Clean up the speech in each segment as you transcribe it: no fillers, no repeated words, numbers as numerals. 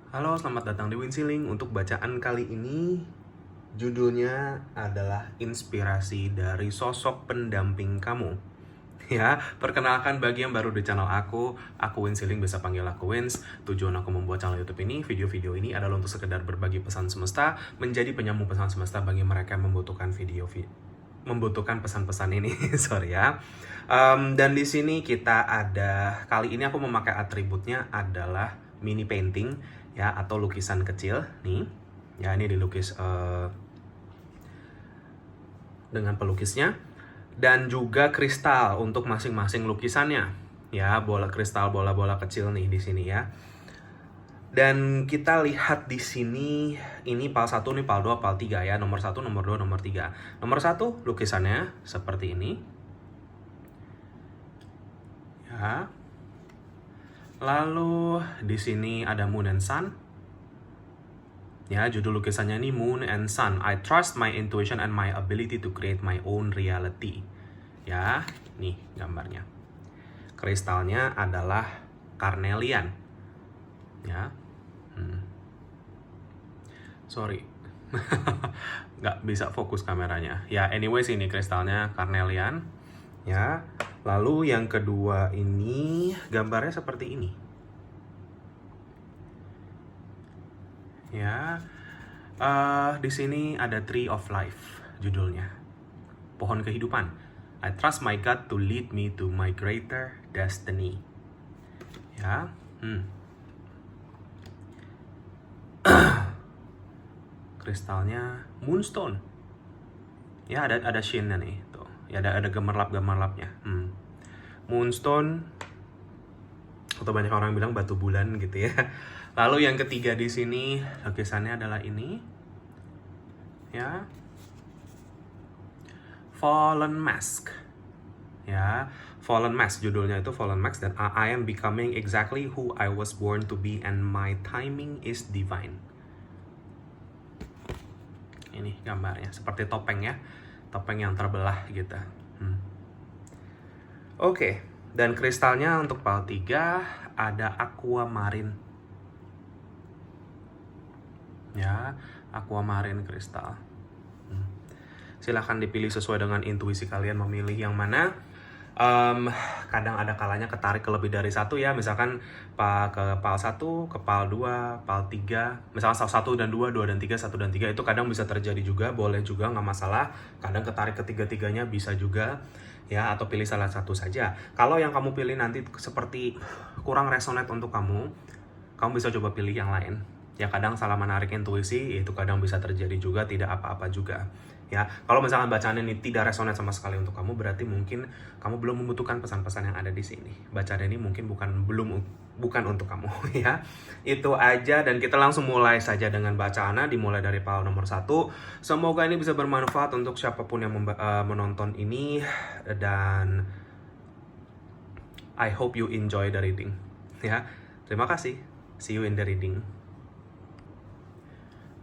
Halo, selamat datang di Winsiling. Untuk bacaan kali ini, judulnya adalah Inspirasi dari Sosok Pendamping Kamu. Ya, perkenalkan bagi yang baru di channel aku Winsiling, bisa panggil aku Wins. Tujuan aku membuat channel YouTube ini, video-video ini adalah untuk sekedar berbagi pesan semesta, menjadi penyambung pesan semesta bagi mereka yang membutuhkan pesan-pesan ini. Sorry ya. Dan di sini kita ada, kali ini aku memakai atributnya adalah mini painting ya, atau lukisan kecil nih. Ya, ini dilukis dengan pelukisnya, dan juga kristal untuk masing-masing lukisannya. Ya, bola kristal, bola-bola kecil nih di sini ya. Dan kita lihat di sini, ini PAL 1, nih PAL 2, PAL 3 ya. Nomor 1, nomor 2, nomor 3. Nomor 1 lukisannya seperti ini. Ya. Lalu di sini ada Moon and Sun. Ya, judul lukisannya ini Moon and Sun. I trust my intuition and my ability to create my own reality. Ya, nih gambarnya. Kristalnya adalah carnelian. Ya. Sorry. Nggak bisa fokus kameranya. Ya, anyways, ini kristalnya carnelian. Ya. Lalu yang kedua ini gambarnya seperti ini. Ya, di sini ada Tree of Life judulnya, pohon kehidupan. I trust my God to lead me to my greater destiny. Ya, kristalnya moonstone. Ya, ada shine-nya nih, tuh. Ya, ada gemerlap-gemerlapnya. Moonstone, atau banyak orang bilang batu bulan gitu ya. Lalu yang ketiga di sini lukisannya adalah ini. Ya. Fallen Mask. Ya, Fallen Mask judulnya itu, Fallen Mask, dan I am becoming exactly who I was born to be and my timing is divine. Ini gambarnya seperti topeng ya. Topeng yang terbelah gitu. Oke, dan kristalnya untuk PAL 3 ada aquamarine. Ya, aquamarine kristal. Silahkan dipilih sesuai dengan intuisi kalian memilih yang mana. Kadang ada kalanya ketarik ke lebih dari satu ya, misalkan ke PAL 1, ke PAL 2, PAL 3, misalkan 1 dan 2, 2 dan 3, 1 dan 3, itu kadang bisa terjadi juga, boleh juga, nggak masalah. Kadang ketarik ketiga-tiganya bisa juga ya, atau pilih salah satu saja. Kalau yang kamu pilih nanti seperti kurang resonate untuk kamu bisa coba pilih yang lain. Ya, kadang salah menarik intuisi, itu kadang bisa terjadi juga, tidak apa-apa juga. Ya, kalau misalkan bacaan ini tidak resonate sama sekali untuk kamu, berarti mungkin kamu belum membutuhkan pesan-pesan yang ada di sini. Bacaan ini mungkin bukan untuk kamu ya. Itu aja, dan kita langsung mulai saja dengan bacaannya, dimulai dari PAL nomor 1. Semoga ini bisa bermanfaat untuk siapapun yang menonton ini, dan I hope you enjoy the reading. Ya, terima kasih. See you in the reading.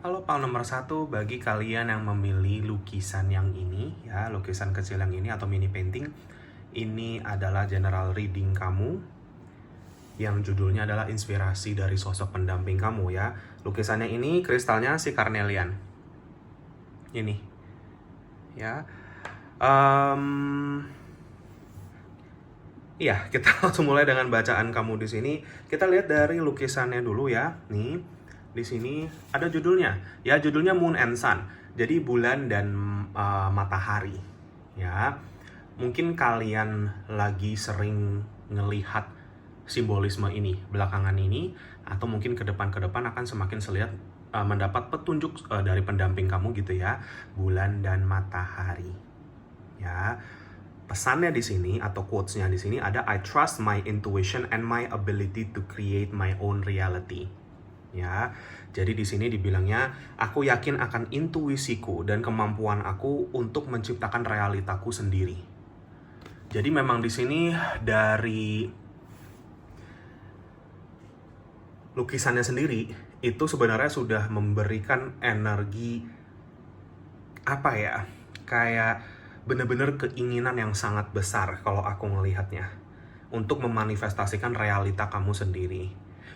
Halo PAL nomor 1, bagi kalian yang memilih lukisan yang ini ya, lukisan kecil yang ini atau mini painting, ini adalah general reading kamu yang judulnya adalah inspirasi dari sosok pendamping kamu ya. Lukisannya ini kristalnya si carnelian. Ini. Ya. Iya, kita langsung mulai dengan bacaan kamu di sini. Kita lihat dari lukisannya dulu ya. Nih, di sini ada judulnya. Ya, judulnya Moon and Sun. Jadi bulan dan matahari. Ya, mungkin kalian lagi sering ngelihat simbolisme ini belakangan ini, atau mungkin ke depan akan semakin mendapat petunjuk dari pendamping kamu gitu ya. Bulan dan matahari. Ya. Pesannya di sini atau quotes-nya di sini ada I trust my intuition and my ability to create my own reality. Ya. Jadi di sini dibilangnya, aku yakin akan intuisiku dan kemampuan aku untuk menciptakan realitaku sendiri. Jadi memang di sini dari lukisannya sendiri itu sebenarnya sudah memberikan energi apa ya? Kayak bener-bener keinginan yang sangat besar kalau aku melihatnya untuk memanifestasikan realita kamu sendiri.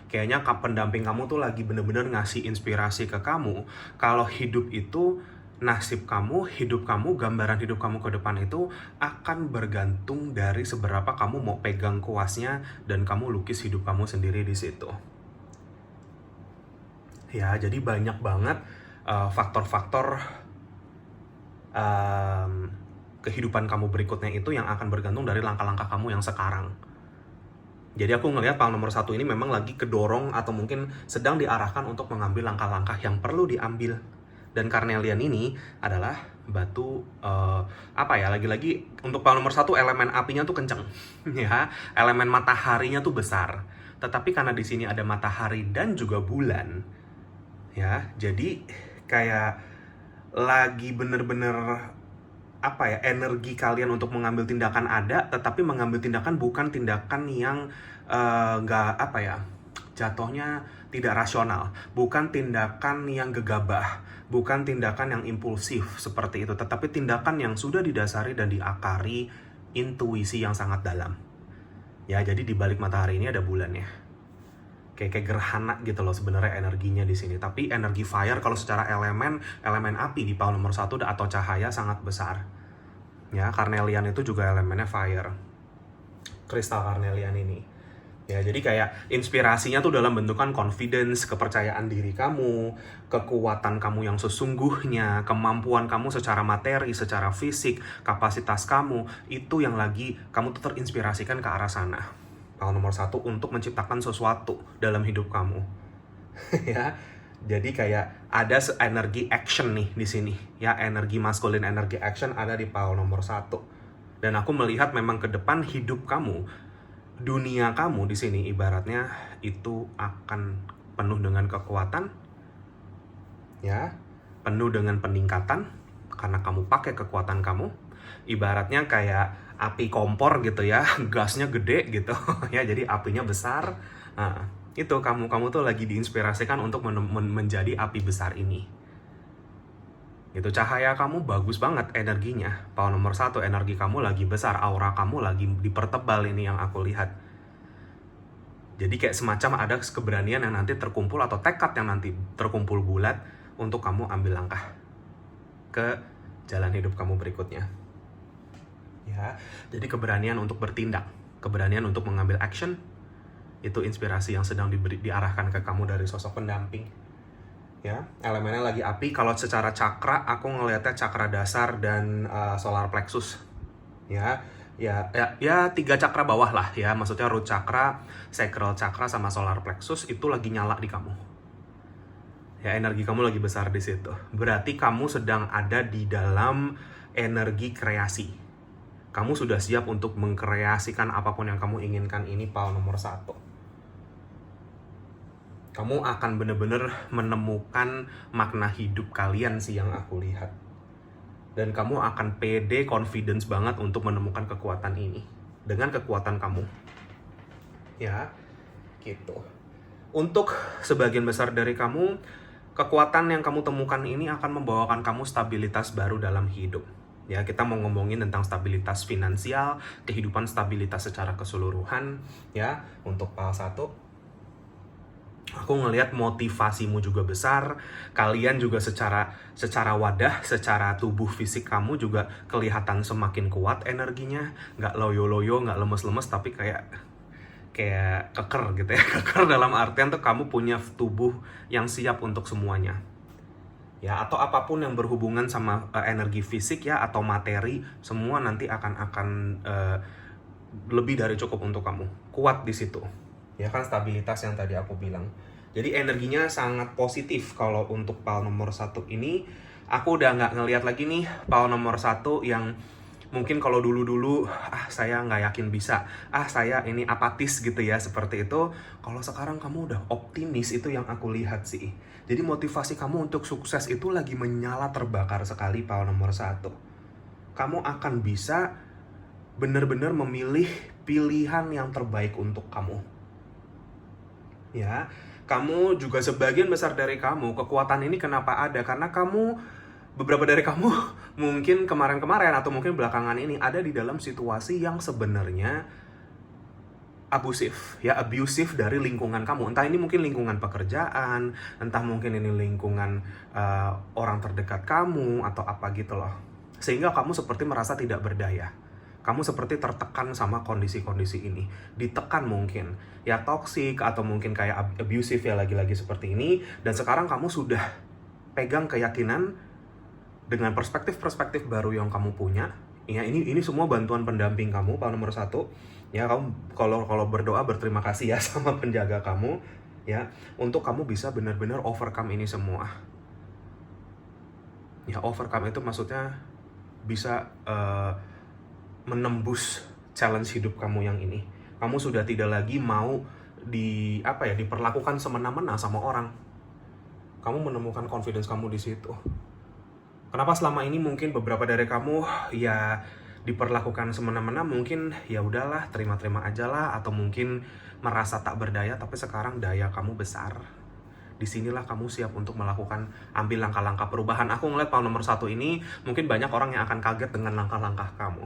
Kayaknya pendamping kamu tuh lagi bener-bener ngasih inspirasi ke kamu. Kalau hidup itu, nasib kamu, hidup kamu, gambaran hidup kamu ke depan itu akan bergantung dari seberapa kamu mau pegang kuasnya dan kamu lukis hidup kamu sendiri di situ. Ya, jadi banyak banget faktor-faktor kehidupan kamu berikutnya itu yang akan bergantung dari langkah-langkah kamu yang sekarang. Jadi aku ngelihat power nomor 1 ini memang lagi kedorong atau mungkin sedang diarahkan untuk mengambil langkah-langkah yang perlu diambil. Dan Carnelian ini adalah batu lagi-lagi untuk power nomor 1 elemen apinya tuh kenceng ya, elemen mataharinya tuh besar. Tetapi karena di sini ada matahari dan juga bulan ya, jadi kayak lagi bener-bener energi kalian untuk mengambil tindakan ada, tetapi mengambil tindakan bukan tindakan yang jatuhnya tidak rasional, bukan tindakan yang gegabah, bukan tindakan yang impulsif seperti itu, tetapi tindakan yang sudah didasari dan diakari intuisi yang sangat dalam. Ya, jadi di balik matahari ini ada bulannya. Kayak gerhana gitu loh sebenarnya energinya di sini. Tapi energi fire kalau secara elemen api di power nomor 1 atau cahaya sangat besar. Ya, Carnelian itu juga elemennya fire. Kristal Carnelian ini. Ya, jadi kayak inspirasinya tuh dalam bentukan confidence, kepercayaan diri kamu, kekuatan kamu yang sesungguhnya, kemampuan kamu secara materi, secara fisik, kapasitas kamu, itu yang lagi kamu tuh terinspirasikan ke arah sana. Power nomor 1 untuk menciptakan sesuatu dalam hidup kamu. Ya, jadi kayak ada energi action nih di sini. Ya, energi maskulin, energi action ada di power nomor 1. Dan aku melihat memang ke depan hidup kamu, dunia kamu di sini ibaratnya itu akan penuh dengan kekuatan. Ya, penuh dengan peningkatan karena kamu pakai kekuatan kamu. Ibaratnya kayak api kompor gitu ya, gasnya gede gitu ya, jadi apinya besar. Nah, itu kamu tuh lagi diinspirasikan untuk menjadi api besar ini. Itu cahaya kamu bagus banget energinya. Power nomor 1 energi kamu lagi besar, aura kamu lagi dipertebal ini yang aku lihat. Jadi kayak semacam ada keberanian yang nanti terkumpul atau tekad yang nanti terkumpul bulat untuk kamu ambil langkah ke jalan hidup kamu berikutnya. Ya, jadi keberanian untuk bertindak, keberanian untuk mengambil action, itu inspirasi yang sedang diarahkan ke kamu dari sosok pendamping. Ya, elemennya lagi api. Kalau secara cakra, aku ngelihatnya cakra dasar dan solar plexus. Ya, 3 cakra bawah lah ya, maksudnya root cakra, sacral cakra sama solar plexus itu lagi nyala di kamu. Ya, energi kamu lagi besar di situ. Berarti kamu sedang ada di dalam energi kreasi. Kamu sudah siap untuk mengkreasikan apapun yang kamu inginkan ini power nomor 1. Kamu akan benar-benar menemukan makna hidup kalian sih yang aku lihat. Dan kamu akan pede, confidence banget untuk menemukan kekuatan ini. Dengan kekuatan kamu. Ya, gitu. Untuk sebagian besar dari kamu, kekuatan yang kamu temukan ini akan membawakan kamu stabilitas baru dalam hidup. Ya, kita mau ngomongin tentang stabilitas finansial, kehidupan stabilitas secara keseluruhan, ya, untuk power 1. Aku ngelihat motivasimu juga besar, kalian juga secara wadah, secara tubuh fisik kamu juga kelihatan semakin kuat energinya, nggak loyo-loyo, nggak lemes-lemes, tapi kayak keker gitu ya, keker dalam artian tuh kamu punya tubuh yang siap untuk semuanya. Ya, atau apapun yang berhubungan sama energi fisik ya atau materi, semua nanti akan lebih dari cukup untuk kamu. Kuat di situ. Ya kan, stabilitas yang tadi aku bilang. Jadi energinya sangat positif kalau untuk power nomor 1 ini. Aku udah nggak ngelihat lagi nih power nomor 1 yang mungkin kalau dulu-dulu saya nggak yakin bisa, saya ini apatis gitu ya, seperti itu. Kalau sekarang kamu udah optimis, itu yang aku lihat sih. Jadi motivasi kamu untuk sukses itu lagi menyala terbakar sekali power nomor 1. Kamu akan bisa benar-benar memilih pilihan yang terbaik untuk kamu. Ya, kamu juga sebagian besar dari kamu, kekuatan ini kenapa ada? Karena beberapa dari kamu mungkin kemarin-kemarin atau mungkin belakangan ini ada di dalam situasi yang sebenarnya abusive dari lingkungan kamu. Entah ini mungkin lingkungan pekerjaan, entah mungkin ini lingkungan orang terdekat kamu atau apa gitu loh. Sehingga kamu seperti merasa tidak berdaya. Kamu seperti tertekan sama kondisi-kondisi ini. Ditekan mungkin. Ya toxic atau mungkin kayak abusive ya lagi-lagi seperti ini. Dan sekarang kamu sudah pegang keyakinan dengan perspektif-perspektif baru yang kamu punya. Ya, ini semua bantuan pendamping kamu, power nomor 1. Ya, kamu kalau berdoa berterima kasih ya sama penjaga kamu ya, untuk kamu bisa benar-benar overcome ini semua. Ya, overcome itu maksudnya bisa menembus challenge hidup kamu yang ini. Kamu sudah tidak lagi mau diperlakukan semena-mena sama orang. Kamu menemukan confidence kamu di situ. Kenapa selama ini mungkin beberapa dari kamu ya diperlakukan semena-mena, mungkin ya udahlah terima-terima aja lah, atau mungkin merasa tak berdaya, tapi sekarang daya kamu besar. Disinilah kamu siap untuk ambil langkah-langkah perubahan. Aku ngeliat power nomor 1 ini mungkin banyak orang yang akan kaget dengan langkah-langkah kamu.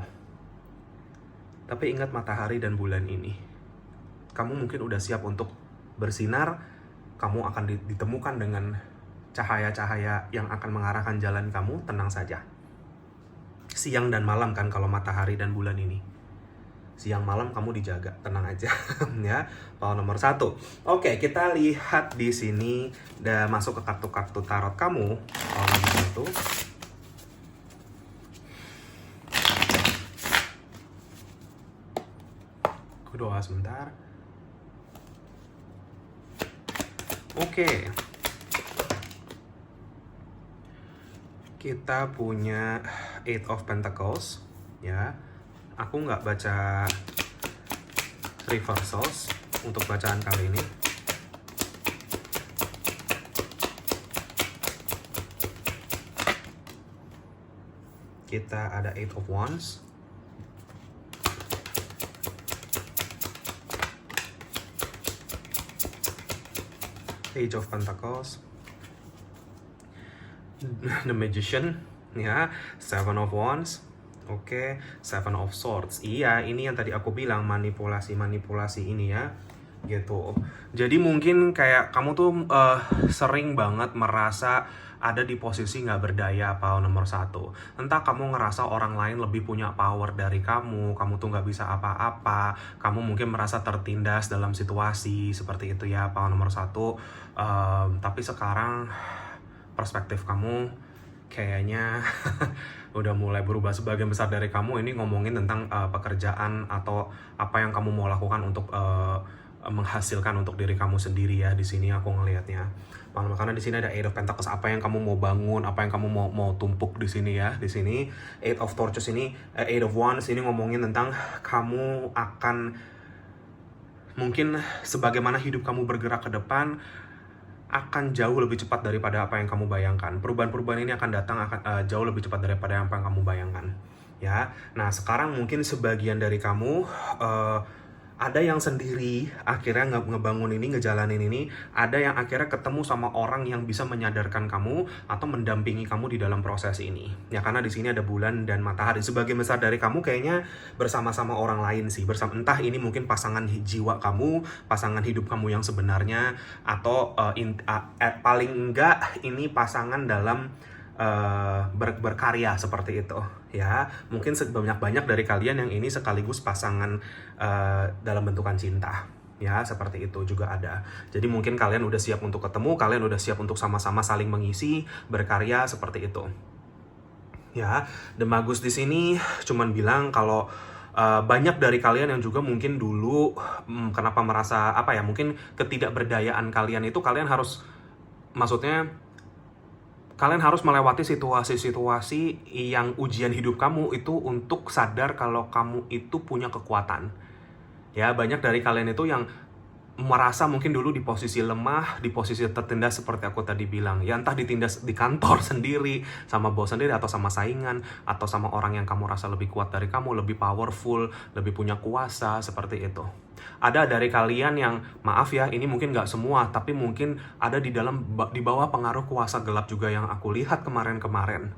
Tapi ingat matahari dan bulan ini, kamu mungkin udah siap untuk bersinar. Kamu akan ditemukan dengan cahaya-cahaya yang akan mengarahkan jalan kamu. Tenang saja. Siang dan malam kan kalau matahari dan bulan ini. Siang malam kamu dijaga, tenang aja ya. Power nomor 1. Oke, kita lihat di sini udah masuk ke kartu-kartu tarot kamu. Power nomor 1. Aku doa sebentar. Oke. Kita punya 8 of Pentacles ya. Aku nggak baca reversals untuk bacaan kali ini. Kita ada 8 of Wands. Page of Pentacles. The Magician ya, 7 of Wands. Oke, 7 of Swords. Iya, ini yang tadi aku bilang, manipulasi ini ya, gitu. Jadi mungkin kayak kamu tuh sering banget merasa ada di posisi nggak berdaya, power nomor 1. Entah kamu ngerasa orang lain lebih punya power dari kamu tuh nggak bisa apa-apa, kamu mungkin merasa tertindas dalam situasi seperti itu ya, power nomor 1. Tapi sekarang perspektif kamu kayaknya udah mulai berubah. Sebagian besar dari kamu ini ngomongin tentang pekerjaan atau apa yang kamu mau lakukan untuk menghasilkan untuk diri kamu sendiri ya. Di sini aku ngelihatnya. Karena di sini ada 8 of Pentacles, apa yang kamu mau bangun, apa yang kamu mau tumpuk di sini ya. Di sini 8 of Torches ini, 8 of Wands ini ngomongin tentang kamu akan mungkin sebagaimana hidup kamu bergerak ke depan akan jauh lebih cepat daripada apa yang kamu bayangkan. Perubahan-perubahan ini akan datang jauh lebih cepat daripada apa yang kamu bayangkan. Ya, nah sekarang mungkin sebagian dari kamu ada yang sendiri akhirnya ngebangun ini, ngejalanin ini. Ada yang akhirnya ketemu sama orang yang bisa menyadarkan kamu atau mendampingi kamu di dalam proses ini. Ya, karena di sini ada bulan dan matahari. Sebagian besar dari kamu kayaknya bersama-sama orang lain sih. Entah ini mungkin pasangan jiwa kamu, pasangan hidup kamu yang sebenarnya, atau paling enggak ini pasangan dalam berkarya seperti itu ya. Mungkin banyak dari kalian yang ini sekaligus pasangan dalam bentukan cinta ya, seperti itu juga ada. Jadi mungkin kalian udah siap untuk ketemu, kalian udah siap untuk sama-sama saling mengisi, berkarya seperti itu ya. The Magus di sini cuman bilang kalau banyak dari kalian yang juga mungkin dulu kenapa merasa mungkin ketidakberdayaan kalian itu, kalian harus melewati situasi-situasi yang ujian hidup kamu itu untuk sadar kalau kamu itu punya kekuatan. Ya, banyak dari kalian itu yang merasa mungkin dulu di posisi lemah, di posisi tertindas seperti aku tadi bilang. Ya, entah ditindas di kantor sendiri, sama bos sendiri, atau sama saingan, atau sama orang yang kamu rasa lebih kuat dari kamu, lebih powerful, lebih punya kuasa, seperti itu. Ada dari kalian yang, maaf ya, ini mungkin nggak semua, tapi mungkin ada di bawah pengaruh kuasa gelap juga yang aku lihat kemarin-kemarin.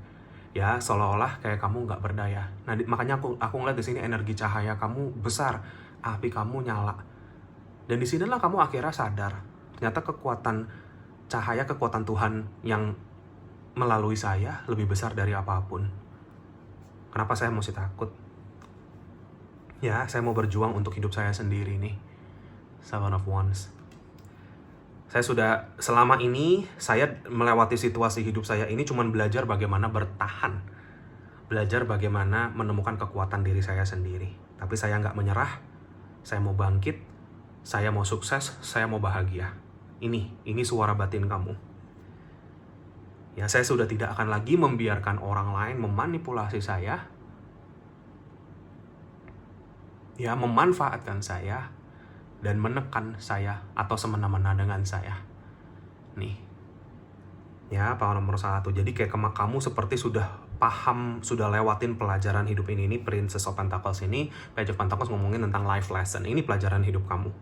Ya, seolah-olah kayak kamu nggak berdaya. Nah, makanya aku ngeliat di sini energi cahaya kamu besar, api kamu nyala. Dan disinilah kamu akhirnya sadar, ternyata kekuatan Tuhan yang melalui saya lebih besar dari apapun. Kenapa saya mesti takut? Ya, saya mau berjuang untuk hidup saya sendiri nih. Seven of Wands. Saya sudah, selama ini, saya melewati situasi hidup saya ini cuman belajar bagaimana bertahan. Belajar bagaimana menemukan kekuatan diri saya sendiri. Tapi saya nggak menyerah, saya mau bangkit, saya mau sukses, saya mau bahagia. Ini suara batin kamu. Ya, saya sudah tidak akan lagi membiarkan orang lain memanipulasi saya. Ya, memanfaatkan saya dan menekan saya atau semena-mena dengan saya. Nih. Ya, power nomor 1. Jadi kayak kamu seperti sudah paham, sudah lewatin pelajaran hidup ini. Princess of Pentacles ini, Page of Pentacles ngomongin tentang life lesson. Ini pelajaran hidup kamu.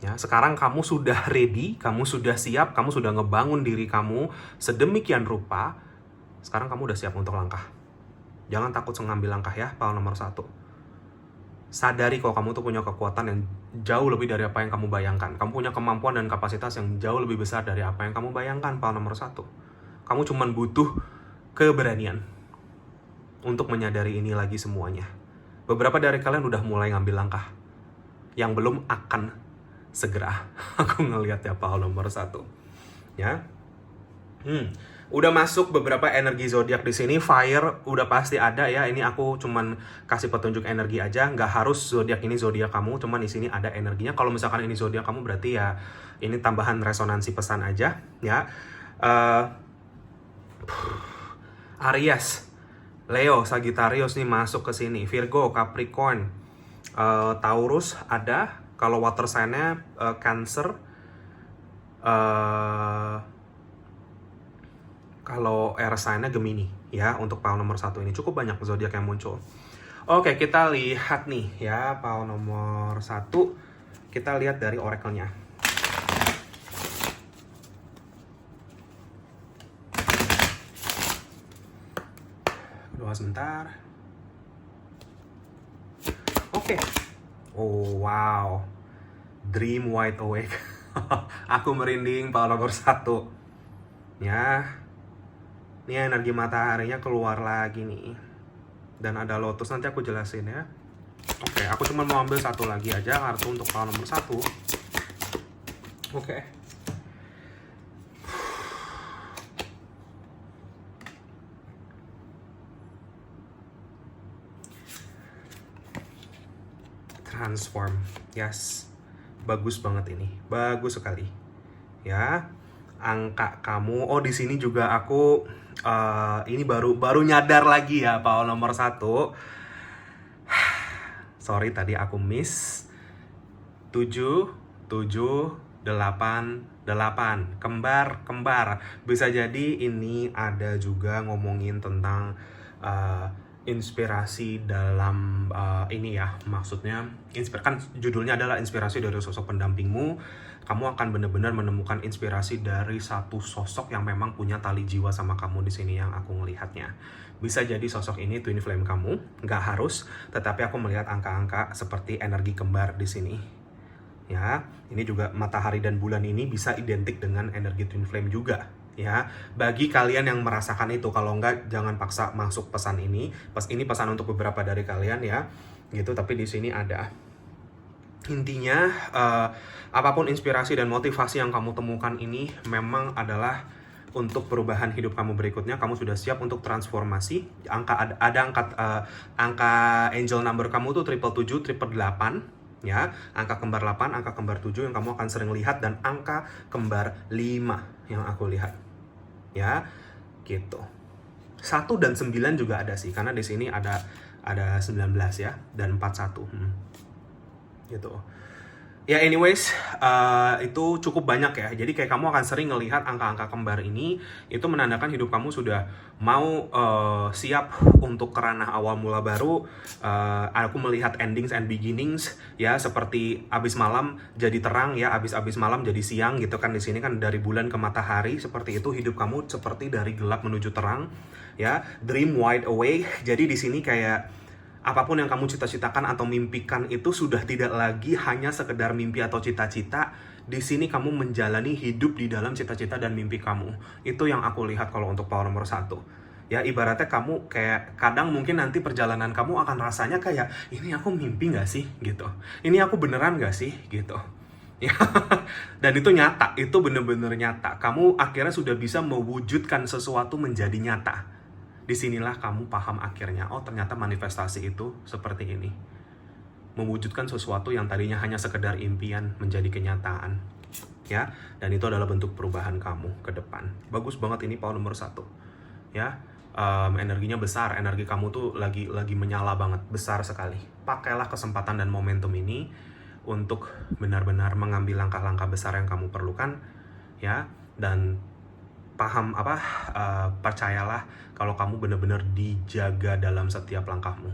Ya, sekarang kamu sudah ready, kamu sudah siap, kamu sudah ngebangun diri kamu sedemikian rupa. Sekarang kamu udah siap untuk langkah. Jangan takut mengambil langkah ya, power nomor 1. Sadari kalau kamu tuh punya kekuatan yang jauh lebih dari apa yang kamu bayangkan. Kamu punya kemampuan dan kapasitas yang jauh lebih besar dari apa yang kamu bayangkan, power nomor 1. Kamu cuma butuh keberanian untuk menyadari ini lagi semuanya. Beberapa dari kalian udah mulai ngambil langkah. Yang belum akan segera. Aku ngelihat ya power nomor 1. Ya. Udah masuk beberapa energi zodiak di sini. Fire udah pasti ada ya. Ini aku cuman kasih petunjuk energi aja. Nggak harus zodiak ini zodiak kamu. Cuman di sini ada energinya. Kalau misalkan ini zodiak kamu berarti ya ini tambahan resonansi pesan aja ya. Aries, Leo, Sagittarius nih masuk ke sini. Virgo, Capricorn, Taurus ada. Kalau water sign-nya Cancer. Kalau air sign-nya Gemini ya, untuk power nomor 1 ini cukup banyak zodiak yang muncul. Oke, kita lihat nih ya power nomor 1. Kita lihat dari oracle-nya. Doa sebentar. Oke. Oh wow. Dream wide awake. Aku merinding power nomor 1. Ya. Ini energi mataharinya keluar lagi nih. Dan ada lotus, nanti aku jelasin ya. Oke, aku cuma mau ambil satu lagi aja kartu untuk power nomor 1. Oke. Transform. Yes. Bagus banget ini. Bagus sekali. Ya. Angka kamu. Oh, di sini juga aku ini baru nyadar lagi ya power nomor 1. Sorry tadi aku miss. 7 8 8 kembar. Bisa jadi ini ada juga ngomongin tentang inspirasi dalam ini ya, maksudnya kan judulnya adalah inspirasi dari sosok pendampingmu. Kamu akan benar-benar menemukan inspirasi dari satu sosok yang memang punya tali jiwa sama kamu di sini yang aku ngelihatnya. Bisa jadi sosok ini twin flame kamu, nggak harus, tetapi aku melihat angka-angka seperti energi kembar di sini. Ya, ini juga matahari dan bulan ini bisa identik dengan energi twin flame juga. Ya, bagi kalian yang merasakan itu, kalau enggak jangan paksa masuk pesan ini. Ini pesan untuk beberapa dari kalian ya, gitu. Tapi di sini ada. Intinya, apapun inspirasi dan motivasi yang kamu temukan ini memang adalah untuk perubahan hidup kamu berikutnya. Kamu sudah siap untuk transformasi. Ada angka angel number kamu tuh 777, 888. Ya, angka kembar 8, angka kembar 7 yang kamu akan sering lihat, dan angka kembar 5 yang aku lihat. Ya, gitu. 1 dan 9 juga ada sih, karena di sini ada 19 ya, dan 41. Gitu. Ya anyways, itu cukup banyak ya. Jadi kayak kamu akan sering ngelihat angka-angka kembar ini, itu menandakan hidup kamu sudah mau siap untuk ke ranah awal mula baru. Aku melihat endings and beginnings ya, seperti abis malam jadi terang ya, abis malam jadi siang gitu kan. Di sini kan dari bulan ke matahari, seperti itu hidup kamu, seperti dari gelap menuju terang ya. Dream wide awake. Jadi di sini kayak apapun yang kamu cita-citakan atau mimpikan itu sudah tidak lagi hanya sekedar mimpi atau cita-cita. Di sini kamu menjalani hidup di dalam cita-cita dan mimpi kamu. Itu yang aku lihat kalau untuk power nomor 1. Ya, ibaratnya kamu kayak kadang mungkin nanti perjalanan kamu akan rasanya kayak, ini aku mimpi gak sih? Gitu. Ini aku beneran gak sih? Gitu. Ya, dan itu nyata, itu bener-bener nyata. Kamu akhirnya sudah bisa mewujudkan sesuatu menjadi nyata. Disinilah kamu paham akhirnya, oh ternyata manifestasi itu seperti ini. Mewujudkan sesuatu yang tadinya hanya sekedar impian menjadi kenyataan. Ya, dan itu adalah bentuk perubahan kamu ke depan. Bagus banget ini power nomor 1. Ya, energinya besar, energi kamu tuh lagi menyala banget, besar sekali. Pakailah kesempatan dan momentum ini untuk benar-benar mengambil langkah-langkah besar yang kamu perlukan, ya, dan percayalah kalau kamu benar-benar dijaga dalam setiap langkahmu.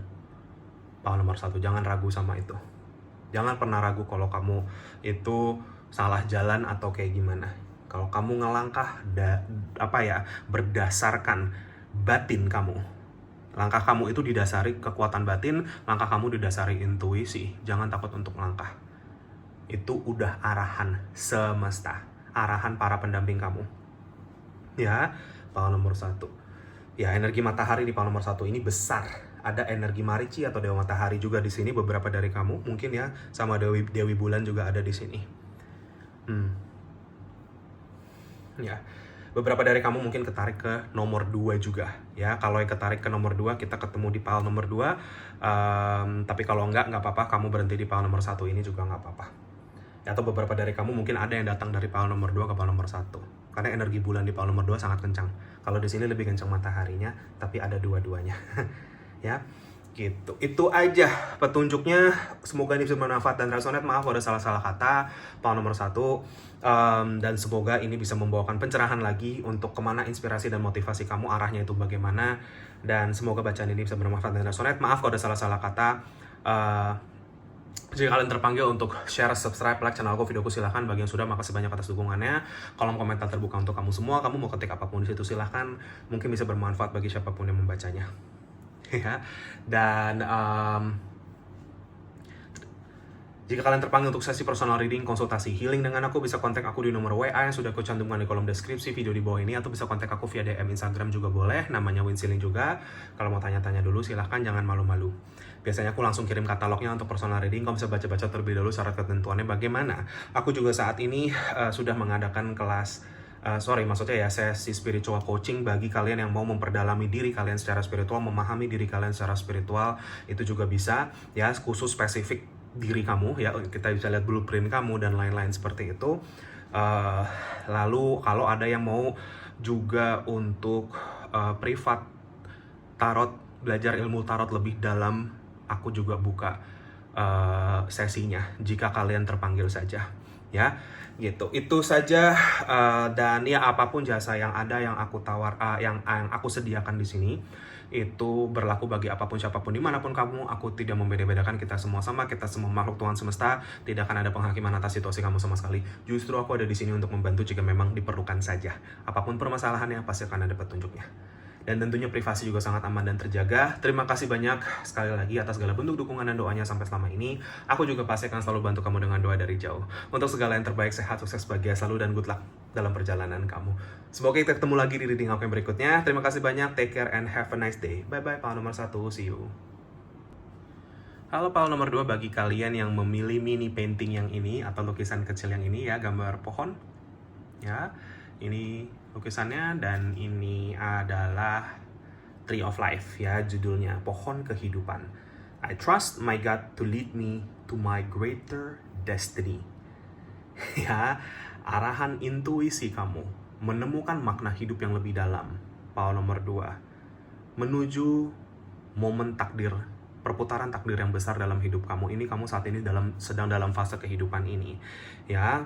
Power nomor 1, jangan ragu sama itu. Jangan pernah ragu kalau kamu itu salah jalan atau kayak gimana. Kalau kamu ngelangkah berdasarkan batin kamu. Langkah kamu itu didasari kekuatan batin, langkah kamu didasari intuisi. Jangan takut untuk melangkah. Itu udah arahan semesta, arahan para pendamping kamu. Ya, power nomor 1. Ya, energi matahari di power nomor 1 ini besar. Ada energi marici atau dewa matahari juga di sini, beberapa dari kamu mungkin ya, sama dewi bulan juga ada di sini. Ya, beberapa dari kamu mungkin ketarik ke nomor 2 juga. Ya, kalau yang ketarik ke nomor 2, kita ketemu di pile nomor 2. Tapi kalau enggak apa-apa, kamu berhenti di pile nomor 1 ini juga nggak apa-apa. Atau beberapa dari kamu mungkin ada yang datang dari pile nomor 2 ke pile nomor 1. Karena energi bulan di pile nomor 2 sangat kencang. Kalau di sini lebih kencang mataharinya, tapi ada dua-duanya. Ya, gitu. Itu aja petunjuknya. Semoga ini bisa bermanfaat dan resonate. Maaf kalau ada salah-salah kata. Power nomor 1. Dan semoga ini bisa membawakan pencerahan lagi untuk kemana inspirasi dan motivasi kamu, arahnya itu bagaimana. Dan semoga bacaan ini bisa bermanfaat dan resonate. Maaf kalau ada salah-salah kata. Jika kalian terpanggil untuk share, subscribe, like channelku, videoku, silahkan. Bagi yang sudah, makasih banyak atas dukungannya. Kolom komentar terbuka untuk kamu semua. Kamu mau ketik apapun di situ, silahkan. Mungkin bisa bermanfaat bagi siapapun yang membacanya. Ya, dan jika kalian terpanggil untuk sesi personal reading, konsultasi healing dengan aku, bisa kontak aku di nomor WA yang sudah aku cantumkan di kolom deskripsi video di bawah ini, atau bisa kontak aku via DM Instagram juga boleh, namanya Winsiling juga. Kalau mau tanya-tanya dulu silahkan, jangan malu-malu. Biasanya aku langsung kirim katalognya untuk personal reading, kamu bisa baca-baca terlebih dahulu syarat ketentuannya bagaimana. Aku juga saat ini sudah mengadakan kelas sesi spiritual coaching bagi kalian yang mau memperdalami diri kalian secara spiritual, memahami diri kalian secara spiritual. Itu juga bisa, ya, khusus spesifik diri kamu, ya, kita bisa lihat blueprint kamu dan lain-lain seperti itu. Lalu kalau ada yang mau juga untuk privat tarot, belajar ilmu tarot lebih dalam, aku juga buka sesinya jika kalian terpanggil saja, ya, gitu. Itu saja. Dan ya, apapun jasa yang ada yang aku yang aku sediakan di sini itu berlaku bagi apapun siapapun dimanapun kamu. Aku tidak membeda-bedakan, kita semua sama, kita semua makhluk Tuhan semesta. Tidak akan ada penghakiman atas situasi kamu sama sekali. Justru aku ada di sini untuk membantu jika memang diperlukan saja. Apapun permasalahannya pasti akan ada petunjuknya. Dan tentunya privasi juga sangat aman dan terjaga. Terima kasih banyak sekali lagi atas segala bentuk dukungan dan doanya sampai selama ini. Aku juga pasti akan selalu bantu kamu dengan doa dari jauh. Untuk segala yang terbaik, sehat, sukses, bahagia selalu, dan good luck dalam perjalanan kamu. Semoga kita ketemu lagi di reading aku yang berikutnya. Terima kasih banyak, take care and have a nice day. Bye-bye, pile nomor 1, see you. Halo, pile nomor 2, bagi kalian yang memilih mini painting yang ini, atau lukisan kecil yang ini, ya, gambar pohon. Ya, ini lukisannya, dan ini adalah Tree of Life, ya, judulnya pohon kehidupan. I trust my God to lead me to my greater destiny. Ya, arahan intuisi kamu menemukan makna hidup yang lebih dalam. Power nomor 2, menuju momen takdir, perputaran takdir yang besar dalam hidup kamu. Ini kamu saat ini sedang dalam fase kehidupan ini, ya.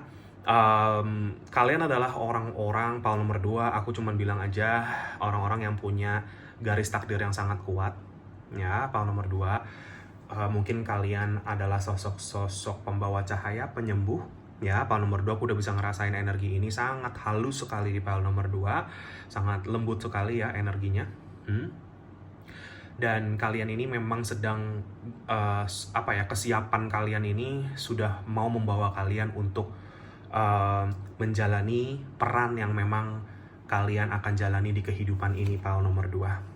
Kalian adalah orang-orang, power nomor 2, aku cuman bilang aja, orang-orang yang punya garis takdir yang sangat kuat, ya. Power nomor 2, mungkin kalian adalah sosok pembawa cahaya, penyembuh, ya. Power nomor 2, aku udah bisa ngerasain energi ini sangat halus sekali di power nomor 2, sangat lembut sekali, ya, energinya. dan kalian ini memang sedang kesiapan kalian ini sudah mau membawa kalian untuk menjalani peran yang memang kalian akan jalani di kehidupan ini, pile nomor 2.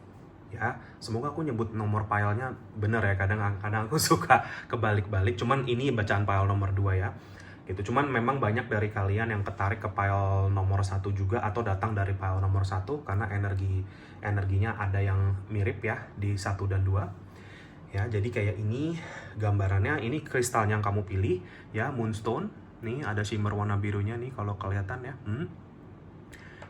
Ya, semoga aku nyebut nomor filenya bener ya, kadang aku suka kebalik-balik, cuman ini bacaan file nomor 2 ya gitu. Cuman memang banyak dari kalian yang ketarik ke file nomor 1 juga, atau datang dari file nomor 1 karena energinya ada yang mirip ya di 1 dan 2 ya. Jadi kayak ini gambarannya, ini kristal yang kamu pilih ya, moonstone nih, ada shimmer warna birunya nih kalau kelihatan ya.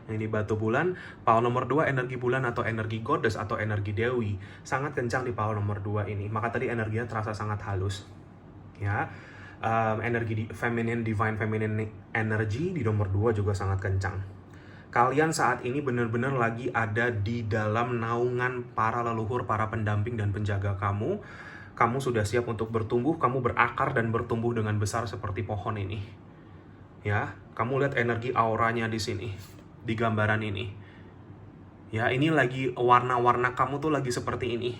Ini batu bulan, pile nomor 2 energi bulan atau energi goddess atau energi dewi. Sangat kencang di pile nomor 2 ini. Maka tadi energinya terasa sangat halus. Ya. Energi feminine, divine feminine energy di nomor 2 juga sangat kencang. Kalian saat ini benar-benar lagi ada di dalam naungan para leluhur, para pendamping dan penjaga kamu. Kamu sudah siap untuk bertumbuh, kamu berakar dan bertumbuh dengan besar seperti pohon ini. Ya, kamu lihat energi auranya di sini, di gambaran ini. Ya, ini lagi warna-warna kamu tuh lagi seperti ini.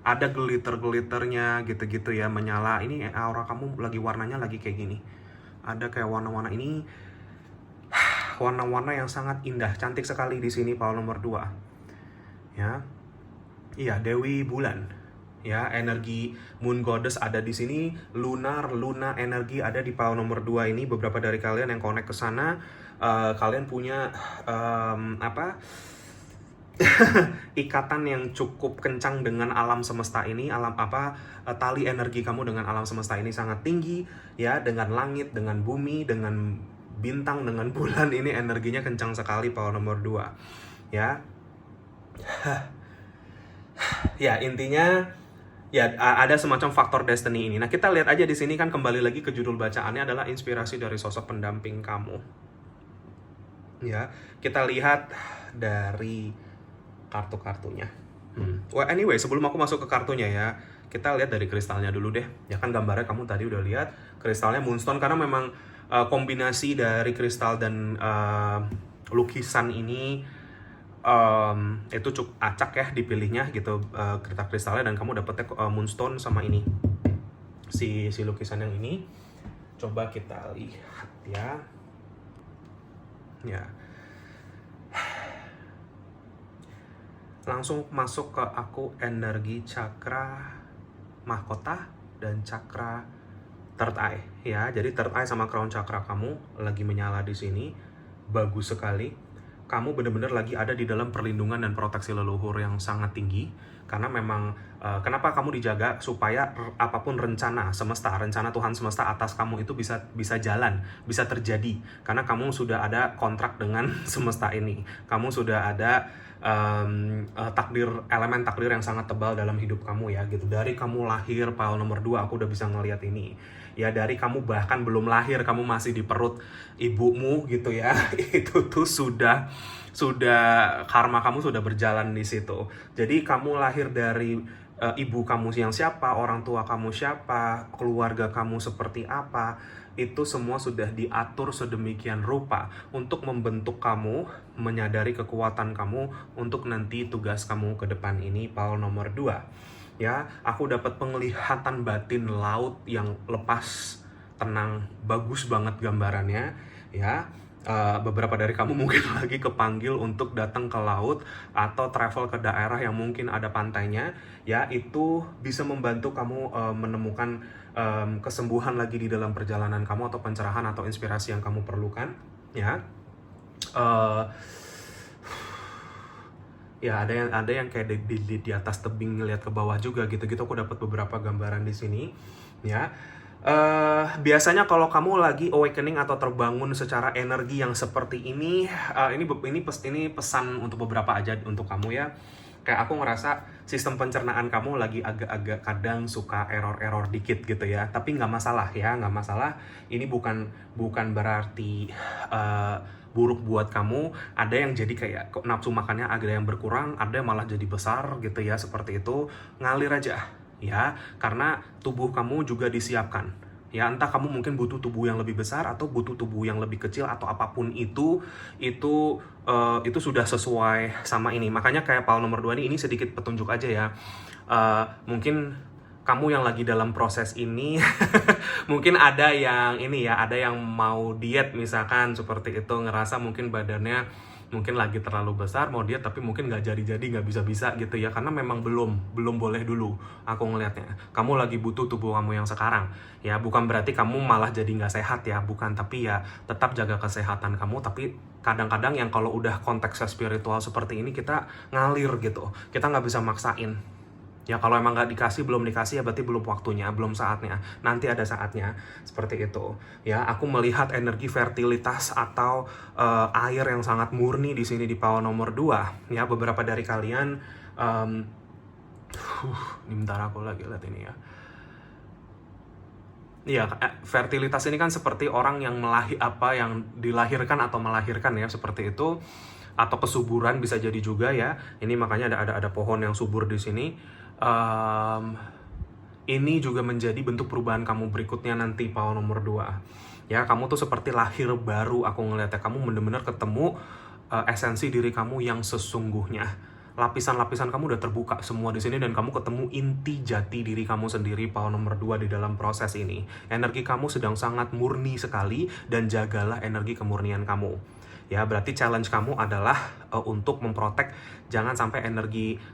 Ada glitter-glitternya gitu-gitu ya, menyala. Ini aura kamu lagi warnanya lagi kayak gini. Ada kayak warna-warna ini, warna-warna yang sangat indah, cantik sekali di sini pile nomor 2. Ya. Iya, Dewi Bulan. Ya, energi Moon Goddess ada di sini, Luna energi ada di pile nomor 2 ini. Beberapa dari kalian yang connect ke sana, kalian punya ikatan yang cukup kencang dengan alam semesta ini. Tali energi kamu dengan alam semesta ini sangat tinggi ya, dengan langit, dengan bumi, dengan bintang, dengan bulan. Ini energinya kencang sekali pile nomor 2 ya. Ya, intinya ya ada semacam faktor destiny ini. Nah, kita lihat aja di sini kan, kembali lagi ke judul bacaannya adalah inspirasi dari sosok pendamping kamu. Ya, kita lihat dari kartu-kartunya. Well, anyway, sebelum aku masuk ke kartunya ya, kita lihat dari kristalnya dulu deh. Ya kan gambarnya kamu tadi udah lihat, kristalnya moonstone karena memang kombinasi dari kristal dan lukisan ini itu cukup acak ya dipilihnya gitu, kristalnya, dan kamu dapetnya moonstone sama ini, si lukisan yang ini. Coba kita lihat ya. Ya, langsung masuk ke aku energi cakra mahkota dan cakra third eye ya. Jadi third eye sama crown cakra kamu lagi menyala di sini, bagus sekali. Kamu benar-benar lagi ada di dalam perlindungan dan proteksi leluhur yang sangat tinggi. Karena memang, kenapa kamu dijaga? Supaya apapun rencana semesta, rencana Tuhan semesta atas kamu itu bisa jalan, bisa terjadi. Karena kamu sudah ada kontrak dengan semesta ini. Kamu sudah ada elemen takdir yang sangat tebal dalam hidup kamu ya gitu. Dari kamu lahir pile nomor 2 aku udah bisa ngelihat ini. Ya, dari kamu bahkan belum lahir, kamu masih di perut ibumu gitu ya. Itu tuh sudah karma kamu sudah berjalan di situ. Jadi kamu lahir dari ibu kamu yang siapa, orang tua kamu siapa, keluarga kamu seperti apa, itu semua sudah diatur sedemikian rupa untuk membentuk kamu, menyadari kekuatan kamu untuk nanti tugas kamu ke depan ini, pile nomor 2. Ya, aku dapat penglihatan batin laut yang lepas, tenang, bagus banget gambarannya ya. Beberapa dari kamu mungkin lagi kepanggil untuk datang ke laut atau travel ke daerah yang mungkin ada pantainya ya. Itu bisa membantu kamu menemukan kesembuhan lagi di dalam perjalanan kamu, atau pencerahan atau inspirasi yang kamu perlukan ya. Ya, ada yang kayak di atas tebing ngeliat ke bawah juga gitu-gitu. Aku dapat beberapa gambaran di sini ya. Biasanya kalau kamu lagi awakening atau terbangun secara energi yang seperti ini, ini pesan untuk beberapa aja untuk kamu ya. Kayak aku ngerasa sistem pencernaan kamu lagi agak-agak kadang suka error dikit gitu ya. Tapi nggak masalah ya, nggak masalah. Ini bukan berarti buruk buat kamu. Ada yang jadi kayak nafsu makannya ada yang berkurang, ada yang malah jadi besar gitu ya, seperti itu. Ngalir aja ya, karena tubuh kamu juga disiapkan ya. Entah kamu mungkin butuh tubuh yang lebih besar atau butuh tubuh yang lebih kecil atau apapun itu sudah sesuai sama ini. Makanya kayak pile nomor 2 ini sedikit petunjuk aja ya. Mungkin kamu yang lagi dalam proses ini mungkin ada yang ini ya, ada yang mau diet misalkan seperti itu, ngerasa mungkin badannya mungkin lagi terlalu besar mau diet tapi mungkin nggak jadi-jadi, nggak bisa-bisa gitu ya, karena memang belum boleh dulu aku ngelihatnya. Kamu lagi butuh tubuh kamu yang sekarang ya, bukan berarti kamu malah jadi nggak sehat ya, bukan, tapi ya tetap jaga kesehatan kamu. Tapi kadang-kadang yang kalau udah konteksnya spiritual seperti ini kita ngalir gitu, kita nggak bisa maksain. Ya kalau emang nggak dikasih, belum dikasih ya berarti belum waktunya, belum saatnya. Nanti ada saatnya, seperti itu. Ya, aku melihat energi fertilitas atau air yang sangat murni di sini di power nomor 2. Ya, beberapa dari kalian, ini bentar aku lagi lihat ini ya. Iya, fertilitas ini kan seperti orang yang yang dilahirkan atau melahirkan ya, seperti itu. Atau kesuburan bisa jadi juga ya. Ini makanya ada pohon yang subur di sini. Ini juga menjadi bentuk perubahan kamu berikutnya nanti power nomor 2. Ya, kamu tuh seperti lahir baru aku ngeliatnya. Kamu bener-bener ketemu esensi diri kamu yang sesungguhnya. Lapisan-lapisan kamu udah terbuka semua di sini dan kamu ketemu inti jati diri kamu sendiri power nomor 2 di dalam proses ini. Energi kamu sedang sangat murni sekali dan jagalah energi kemurnian kamu. Ya, berarti challenge kamu adalah untuk memprotek jangan sampai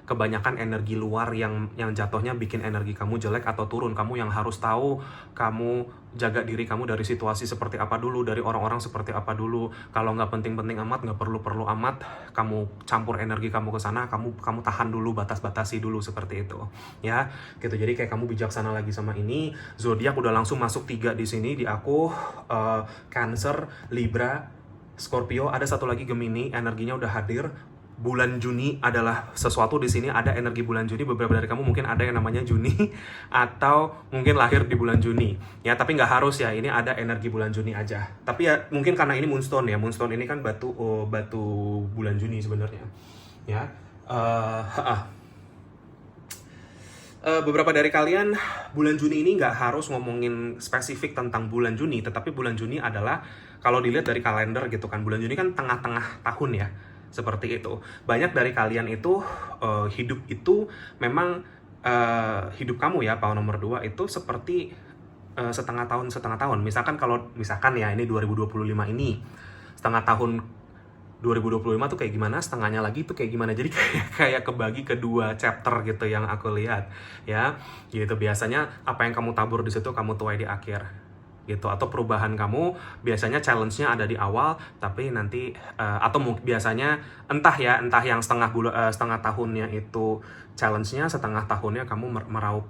kebanyakan energi luar yang jatuhnya bikin energi kamu jelek atau turun. Kamu yang harus tahu, kamu jaga diri kamu dari situasi seperti apa dulu, dari orang-orang seperti apa dulu. Kalau nggak penting-penting amat, nggak perlu-perlu amat, kamu campur energi kamu ke sana, kamu tahan dulu, batasi dulu seperti itu. Ya, gitu. Jadi kayak kamu bijaksana lagi sama ini. Zodiak udah langsung masuk 3 di sini di aku, Cancer, Libra, Scorpio, ada satu lagi Gemini, energinya udah hadir. Bulan Juni adalah sesuatu di sini, ada energi bulan Juni. Beberapa dari kamu mungkin ada yang namanya Juni atau mungkin lahir di bulan Juni. Ya, tapi nggak harus ya, ini ada energi bulan Juni aja. Tapi ya mungkin karena ini Moonstone ya. Moonstone ini kan batu bulan Juni sebenarnya. Ya. Beberapa dari kalian bulan Juni ini nggak harus ngomongin spesifik tentang bulan Juni, tetapi bulan Juni adalah, kalau dilihat dari kalender gitu kan, bulan Juni kan tengah-tengah tahun ya, seperti itu. Banyak dari kalian itu hidup itu memang hidup kamu ya, power nomor 2 itu seperti setengah tahun. Misalkan ya, ini 2025 ini setengah tahun, 2025 tuh kayak gimana, setengahnya lagi tuh kayak gimana. Jadi kayak kebagi ke 2 chapter gitu yang aku lihat ya. Gitu, biasanya apa yang kamu tabur di situ kamu tuai di akhir gitu. Atau perubahan kamu biasanya challenge-nya ada di awal, tapi nanti atau biasanya entah yang setengah tahunnya itu challenge-nya, setengah tahunnya kamu meraup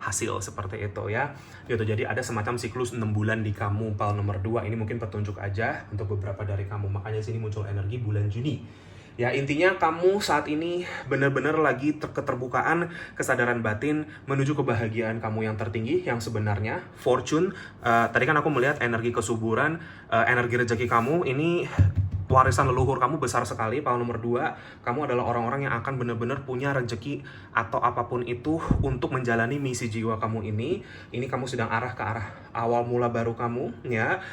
hasil seperti itu ya. Gitu, jadi ada semacam siklus 6 bulan di kamu power nomor 2. Ini mungkin petunjuk aja untuk beberapa dari kamu. Makanya sini muncul energi bulan Juni. Ya, intinya kamu saat ini benar-benar lagi keterbukaan, kesadaran batin menuju kebahagiaan kamu yang tertinggi, yang sebenarnya fortune. Tadi kan aku melihat energi kesuburan, energi rezeki kamu ini, warisan leluhur kamu besar sekali, power nomor 2. Kamu adalah orang-orang yang akan benar-benar punya rezeki atau apapun itu untuk menjalani misi jiwa kamu ini. Ini kamu sedang arah ke arah awal mula baru kamu ya.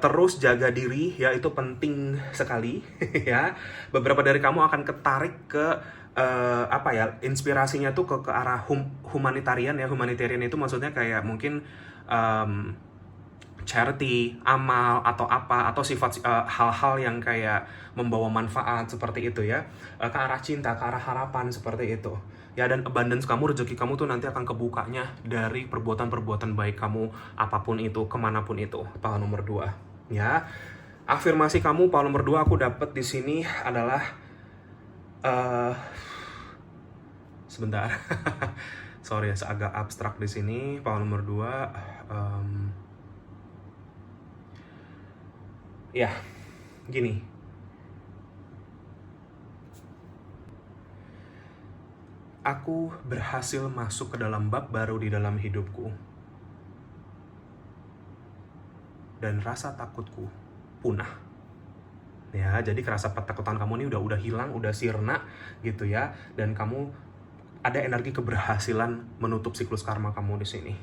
Terus jaga diri ya, itu penting sekali ya. Beberapa dari kamu akan ketarik ke inspirasinya tuh ke arah humanitarian ya. Humanitarian itu maksudnya kayak mungkin charity, amal, atau sifat hal-hal yang kayak membawa manfaat seperti itu ya, ke arah cinta, ke arah harapan seperti itu ya. Dan abundance kamu, rezeki kamu tuh nanti akan kebukanya dari perbuatan-perbuatan baik kamu, apapun itu, kemanapun itu, power nomor 2 ya. Afirmasi kamu power nomor 2 aku dapat di sini adalah sebentar sorry ya, agak abstrak di sini power nomor 2. Ya, gini. Aku berhasil masuk ke dalam bab baru di dalam hidupku. Dan rasa takutku punah. Ya, jadi rasa ketakutan kamu ini udah hilang, udah sirna gitu ya. Dan kamu ada energi keberhasilan menutup siklus karma kamu di sini.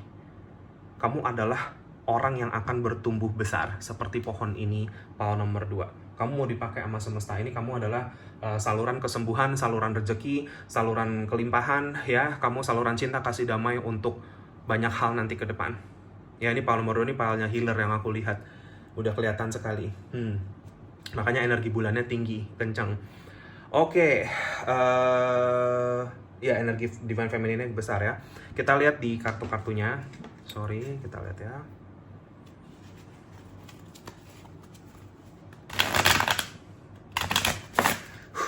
Kamu adalah orang yang akan bertumbuh besar seperti pohon ini, power nomor 2. Kamu mau dipakai sama semesta ini, kamu adalah saluran kesembuhan, saluran rezeki, saluran kelimpahan, ya. Kamu saluran cinta, kasih damai untuk banyak hal nanti ke depan. Ya, ini power nomor 2 ini powernya healer yang aku lihat. Udah kelihatan sekali. Makanya energi bulannya tinggi, kencang. Oke, ya energi Divine Feminine besar ya. Kita lihat di kartu-kartunya. Sorry, kita lihat ya.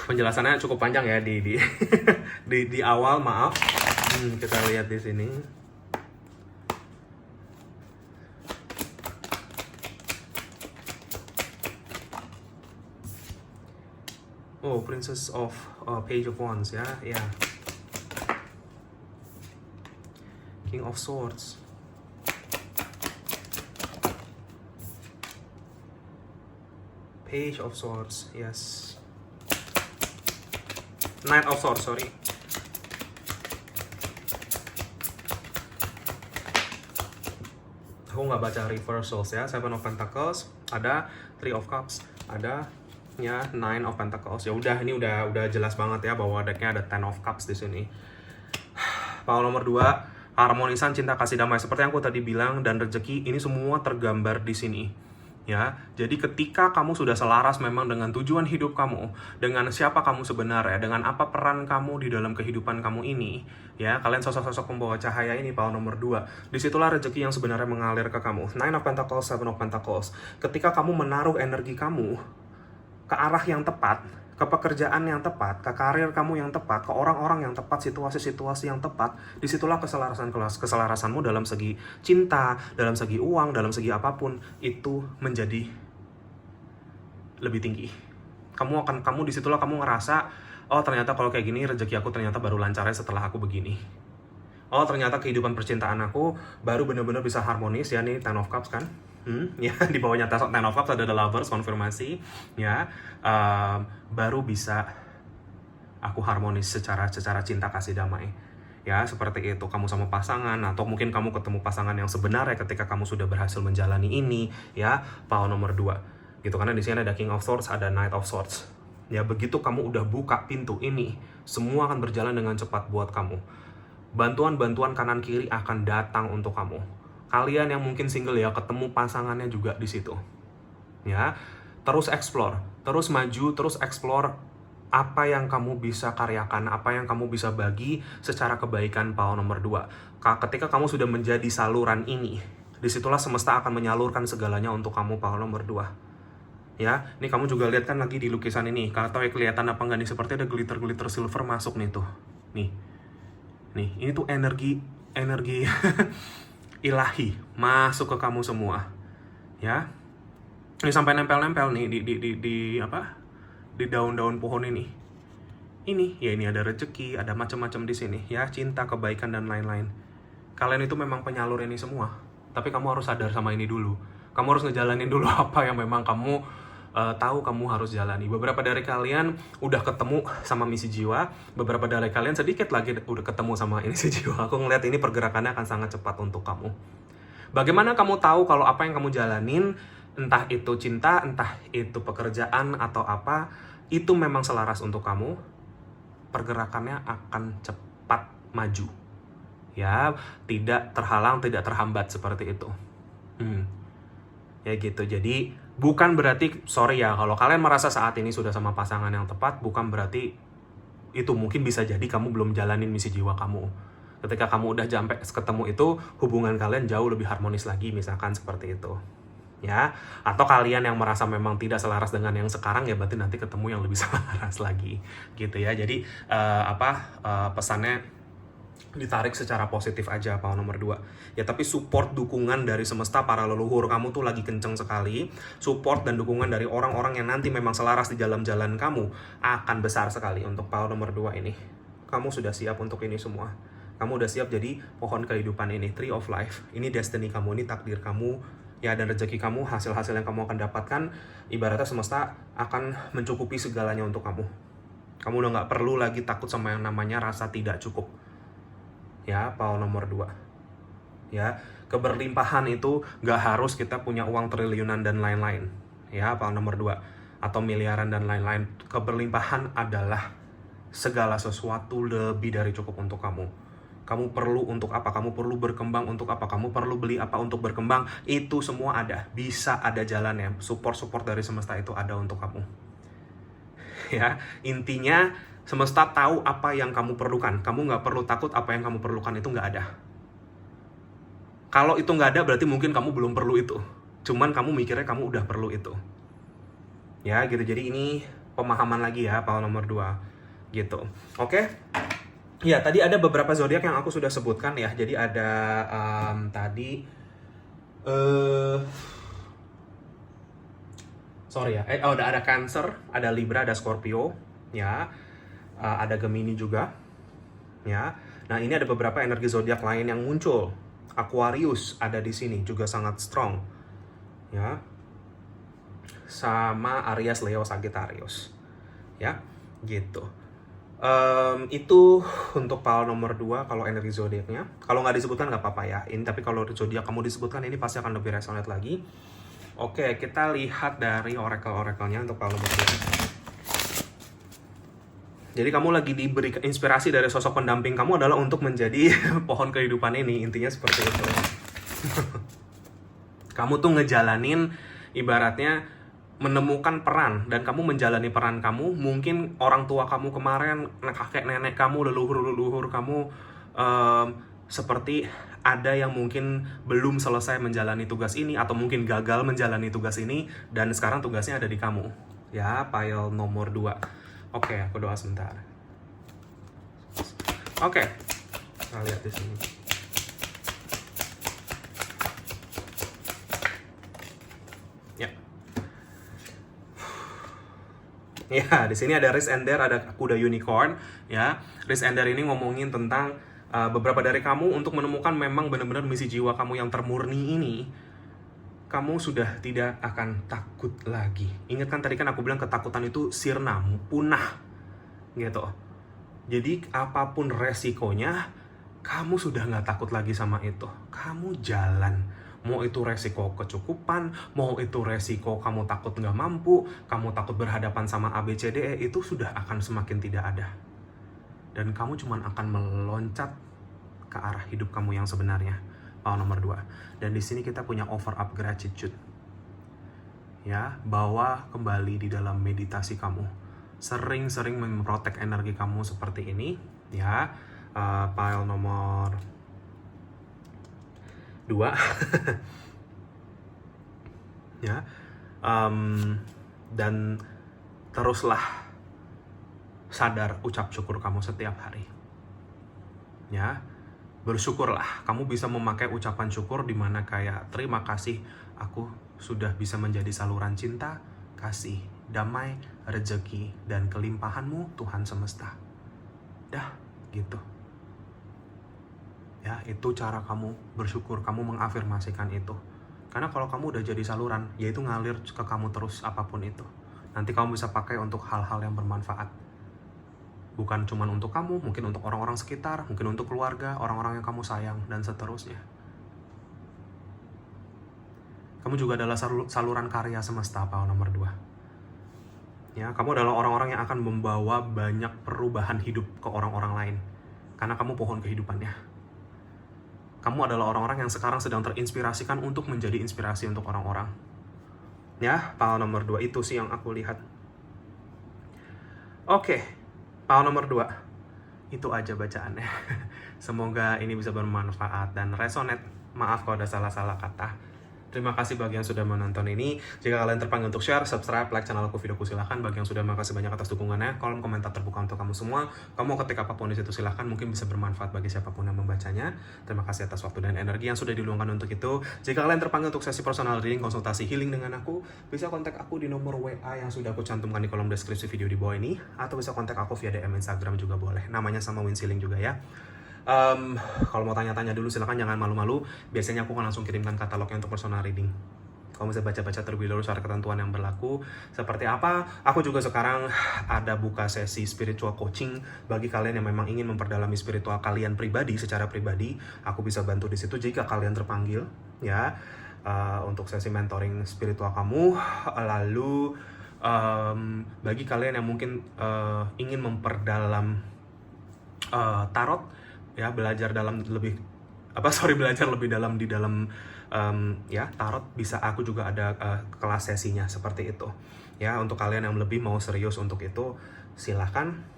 Penjelasannya cukup panjang ya di awal, maaf. Kita lihat di sini. Oh, Princess of Page of Wands ya, ya. King of Swords. Page of Swords, yes. Knight of Swords, sorry. Aku nggak baca reversals ya. Seven of Pentacles, ada Three of Cups, ada ya Nine of Pentacles. Ya udah, ini udah jelas banget ya bahwa decknya ada Ten of Cups di sini. Power nomor 2, harmonisan, cinta, kasih damai. Seperti yang aku tadi bilang, dan rezeki, ini semua tergambar di sini. Ya, jadi ketika kamu sudah selaras memang dengan tujuan hidup kamu, dengan siapa kamu sebenarnya, dengan apa peran kamu di dalam kehidupan kamu ini, ya, kalian sosok-sosok pembawa cahaya ini, power nomor 2. Disitulah rezeki yang sebenarnya mengalir ke kamu. Nine of Pentacles, Seven of Pentacles. Ketika kamu menaruh energi kamu ke arah yang tepat, ke pekerjaan yang tepat, ke karir kamu yang tepat, ke orang-orang yang tepat, situasi-situasi yang tepat, disitulah keselarasanmu dalam segi cinta, dalam segi uang, dalam segi apapun, itu menjadi lebih tinggi. Kamu disitulah kamu ngerasa, oh ternyata kalau kayak gini rezeki aku ternyata baru lancarnya setelah aku begini. Oh ternyata kehidupan percintaan aku baru benar-benar bisa harmonis ya, nih Ten of Cups kan. Ya, di bawahnya Ten of Cups ada The Lovers, konfirmasi ya, baru bisa aku harmonis secara cinta, kasih damai ya, seperti itu. Kamu sama pasangan, atau mungkin kamu ketemu pasangan yang sebenarnya ketika kamu sudah berhasil menjalani ini ya, power nomor 2 gitu. Karena di sini ada King of Swords, ada Knight of Swords ya. Begitu kamu udah buka pintu ini, semua akan berjalan dengan cepat buat kamu. Bantuan kanan kiri akan datang untuk kamu. Kalian yang mungkin single ya, ketemu pasangannya juga di situ. Ya, terus explore, terus maju, terus explore apa yang kamu bisa karyakan, apa yang kamu bisa bagi secara kebaikan, power nomor 2. Ketika kamu sudah menjadi saluran ini, disitulah semesta akan menyalurkan segalanya untuk kamu, power nomor 2. Ya, ini kamu juga lihat kan lagi di lukisan ini. Kalau tahu ya kelihatan apa enggak nih, seperti ada glitter silver masuk nih tuh. Nih, ini tuh energi ilahi masuk ke kamu semua ya. Ini sampai nempel-nempel nih di apa, di daun-daun pohon ini ya. Ini ada rezeki, ada macam-macam di sini ya, cinta, kebaikan dan lain-lain. Kalian itu memang penyalur ini semua, tapi kamu harus sadar sama ini dulu. Kamu harus ngejalanin dulu apa yang memang kamu tahu kamu harus jalani. Beberapa dari kalian udah ketemu sama misi jiwa, beberapa dari kalian sedikit lagi udah ketemu sama misi jiwa. Aku ngeliat ini pergerakannya akan sangat cepat untuk kamu. Bagaimana kamu tahu kalau apa yang kamu jalanin, entah itu cinta, entah itu pekerjaan atau apa, itu memang selaras untuk kamu? Pergerakannya akan cepat maju. Ya, tidak terhalang, tidak terhambat seperti itu. Ya gitu. Jadi bukan berarti, sorry ya, kalau kalian merasa saat ini sudah sama pasangan yang tepat, bukan berarti itu mungkin bisa jadi kamu belum jalanin misi jiwa kamu. Ketika kamu udah sampai ketemu itu, hubungan kalian jauh lebih harmonis lagi, misalkan seperti itu. Ya, atau kalian yang merasa memang tidak selaras dengan yang sekarang, ya berarti nanti ketemu yang lebih selaras lagi, gitu ya. Jadi pesannya ditarik secara positif aja, power nomor 2 ya. Tapi support, dukungan dari semesta, para leluhur kamu tuh lagi kenceng sekali. Support dan dukungan dari orang-orang yang nanti memang selaras di dalam jalan kamu akan besar sekali untuk power nomor 2 ini. Kamu sudah siap untuk ini semua. Kamu udah siap jadi pohon kehidupan ini, tree of life. Ini destiny kamu, ini takdir kamu ya, dan rezeki kamu, hasil-hasil yang kamu akan dapatkan. Ibaratnya semesta akan mencukupi segalanya untuk kamu. Kamu udah gak perlu lagi takut sama yang namanya rasa tidak cukup ya, power nomor 2 ya. Keberlimpahan itu nggak harus kita punya uang triliunan dan lain-lain. Ya, pile nomor 2. Atau miliaran dan lain-lain. Keberlimpahan adalah segala sesuatu lebih dari cukup untuk kamu. Kamu perlu untuk apa? Kamu perlu berkembang untuk apa? Kamu perlu beli apa untuk berkembang? Itu semua ada. Bisa ada jalannya. Support dari semesta itu ada untuk kamu. Ya, intinya semesta tahu apa yang kamu perlukan. Kamu nggak perlu takut apa yang kamu perlukan itu nggak ada. Kalau itu nggak ada berarti mungkin kamu belum perlu itu. Cuman kamu mikirnya kamu udah perlu itu. Ya gitu, jadi ini pemahaman lagi ya, pile nomor 2. Gitu, oke? Ya, tadi ada beberapa zodiak yang aku sudah sebutkan ya. Jadi ada tadi udah ada Cancer, ada Libra, ada Scorpio, ya. Ada Gemini juga, ya. Nah, ini ada beberapa energi zodiak lain yang muncul. Aquarius ada di sini juga sangat strong, ya. Sama Aries, Leo, Sagittarius, ya. Gitu. Itu untuk pile nomor 2 kalau energi zodiaknya. Kalau nggak disebutkan nggak apa-apa ya. Ini tapi kalau zodiak kamu disebutkan ini pasti akan lebih resonate lagi. Oke, kita lihat dari oracle-oracle-nya untuk pile nomor 2. Jadi kamu lagi diberi inspirasi dari sosok pendamping kamu adalah untuk menjadi pohon kehidupan ini. Intinya seperti itu. Kamu tuh ngejalanin ibaratnya menemukan peran, dan kamu menjalani peran kamu. Mungkin orang tua kamu kemarin, kakek nenek kamu, leluhur kamu seperti ada yang mungkin belum selesai menjalani tugas ini, atau mungkin gagal menjalani tugas ini, dan sekarang tugasnya ada di kamu. Ya, pile nomor 2. Oke, aku doa sebentar. Oke, kita lihat di sini. Ya, di sini ada Risk and Dare, ada kuda unicorn, ya. Risk and Dare ini ngomongin tentang beberapa dari kamu untuk menemukan memang benar-benar misi jiwa kamu yang termurni ini. Kamu sudah tidak akan takut lagi. Ingat kan tadi kan aku bilang ketakutan itu sirna, punah, gitu. Jadi apapun resikonya, kamu sudah nggak takut lagi sama itu. Kamu jalan. Mau itu resiko kecukupan, mau itu resiko kamu takut nggak mampu, kamu takut berhadapan sama ABCDE, itu sudah akan semakin tidak ada. Dan kamu cuma akan meloncat ke arah hidup kamu yang sebenarnya. Nomor 2. Dan di sini kita punya overup gratitude. Ya, bawa kembali di dalam meditasi kamu. Sering-sering memprotek energi kamu seperti ini, ya. Pile nomor 2. Ya. Dan teruslah sadar, ucap syukur kamu setiap hari. Ya. Bersyukurlah, kamu bisa memakai ucapan syukur di mana kayak terima kasih aku sudah bisa menjadi saluran cinta, kasih, damai, rezeki, dan kelimpahanmu Tuhan semesta. Dah, gitu. Ya, itu cara kamu bersyukur, kamu mengafirmasikan itu. Karena kalau kamu udah jadi saluran, yaitu ngalir ke kamu terus apapun itu. Nanti kamu bisa pakai untuk hal-hal yang bermanfaat. Bukan cuma untuk kamu, mungkin untuk orang-orang sekitar, mungkin untuk keluarga, orang-orang yang kamu sayang, dan seterusnya. Kamu juga adalah saluran karya semesta, pile nomor 2. Ya, kamu adalah orang-orang yang akan membawa banyak perubahan hidup ke orang-orang lain. Karena kamu pohon kehidupannya. Kamu adalah orang-orang yang sekarang sedang terinspirasikan untuk menjadi inspirasi untuk orang-orang. Ya, pile nomor 2 itu sih yang aku lihat. Oke, pile nomor 2. Itu aja bacaannya. Semoga ini bisa bermanfaat dan resonate. Maaf kalau ada salah-salah kata. Terima kasih bagi yang sudah menonton ini. Jika kalian terpanggil untuk share, subscribe, like channelku, videoku, silahkan. Bagi yang sudah, makasih banyak atas dukungannya. Kolom komentar terbuka untuk kamu semua. Kamu ketik apapun di situ silahkan, mungkin bisa bermanfaat bagi siapapun yang membacanya. Terima kasih atas waktu dan energi yang sudah diluangkan untuk itu. Jika kalian terpanggil untuk sesi personal reading, konsultasi healing dengan aku, bisa kontak aku di nomor WA yang sudah aku cantumkan di kolom deskripsi video di bawah ini, atau bisa kontak aku via DM Instagram juga boleh. Namanya sama Winsiling juga ya. Kalau mau tanya-tanya dulu silahkan, jangan malu-malu. Biasanya aku akan langsung kirimkan katalognya untuk personal reading. Kamu bisa baca-baca terlebih dahulu soal ketentuan yang berlaku seperti apa. Aku juga sekarang ada buka sesi spiritual coaching bagi kalian yang memang ingin memperdalami spiritual kalian pribadi secara pribadi. Aku bisa bantu di situ jika kalian terpanggil, ya, untuk sesi mentoring spiritual kamu. Lalu bagi kalian yang mungkin ingin memperdalam tarot, ya, belajar lebih dalam di dalam ya tarot, bisa aku juga ada kelas sesinya seperti itu, ya. Untuk kalian yang lebih mau serius untuk itu, silahkan.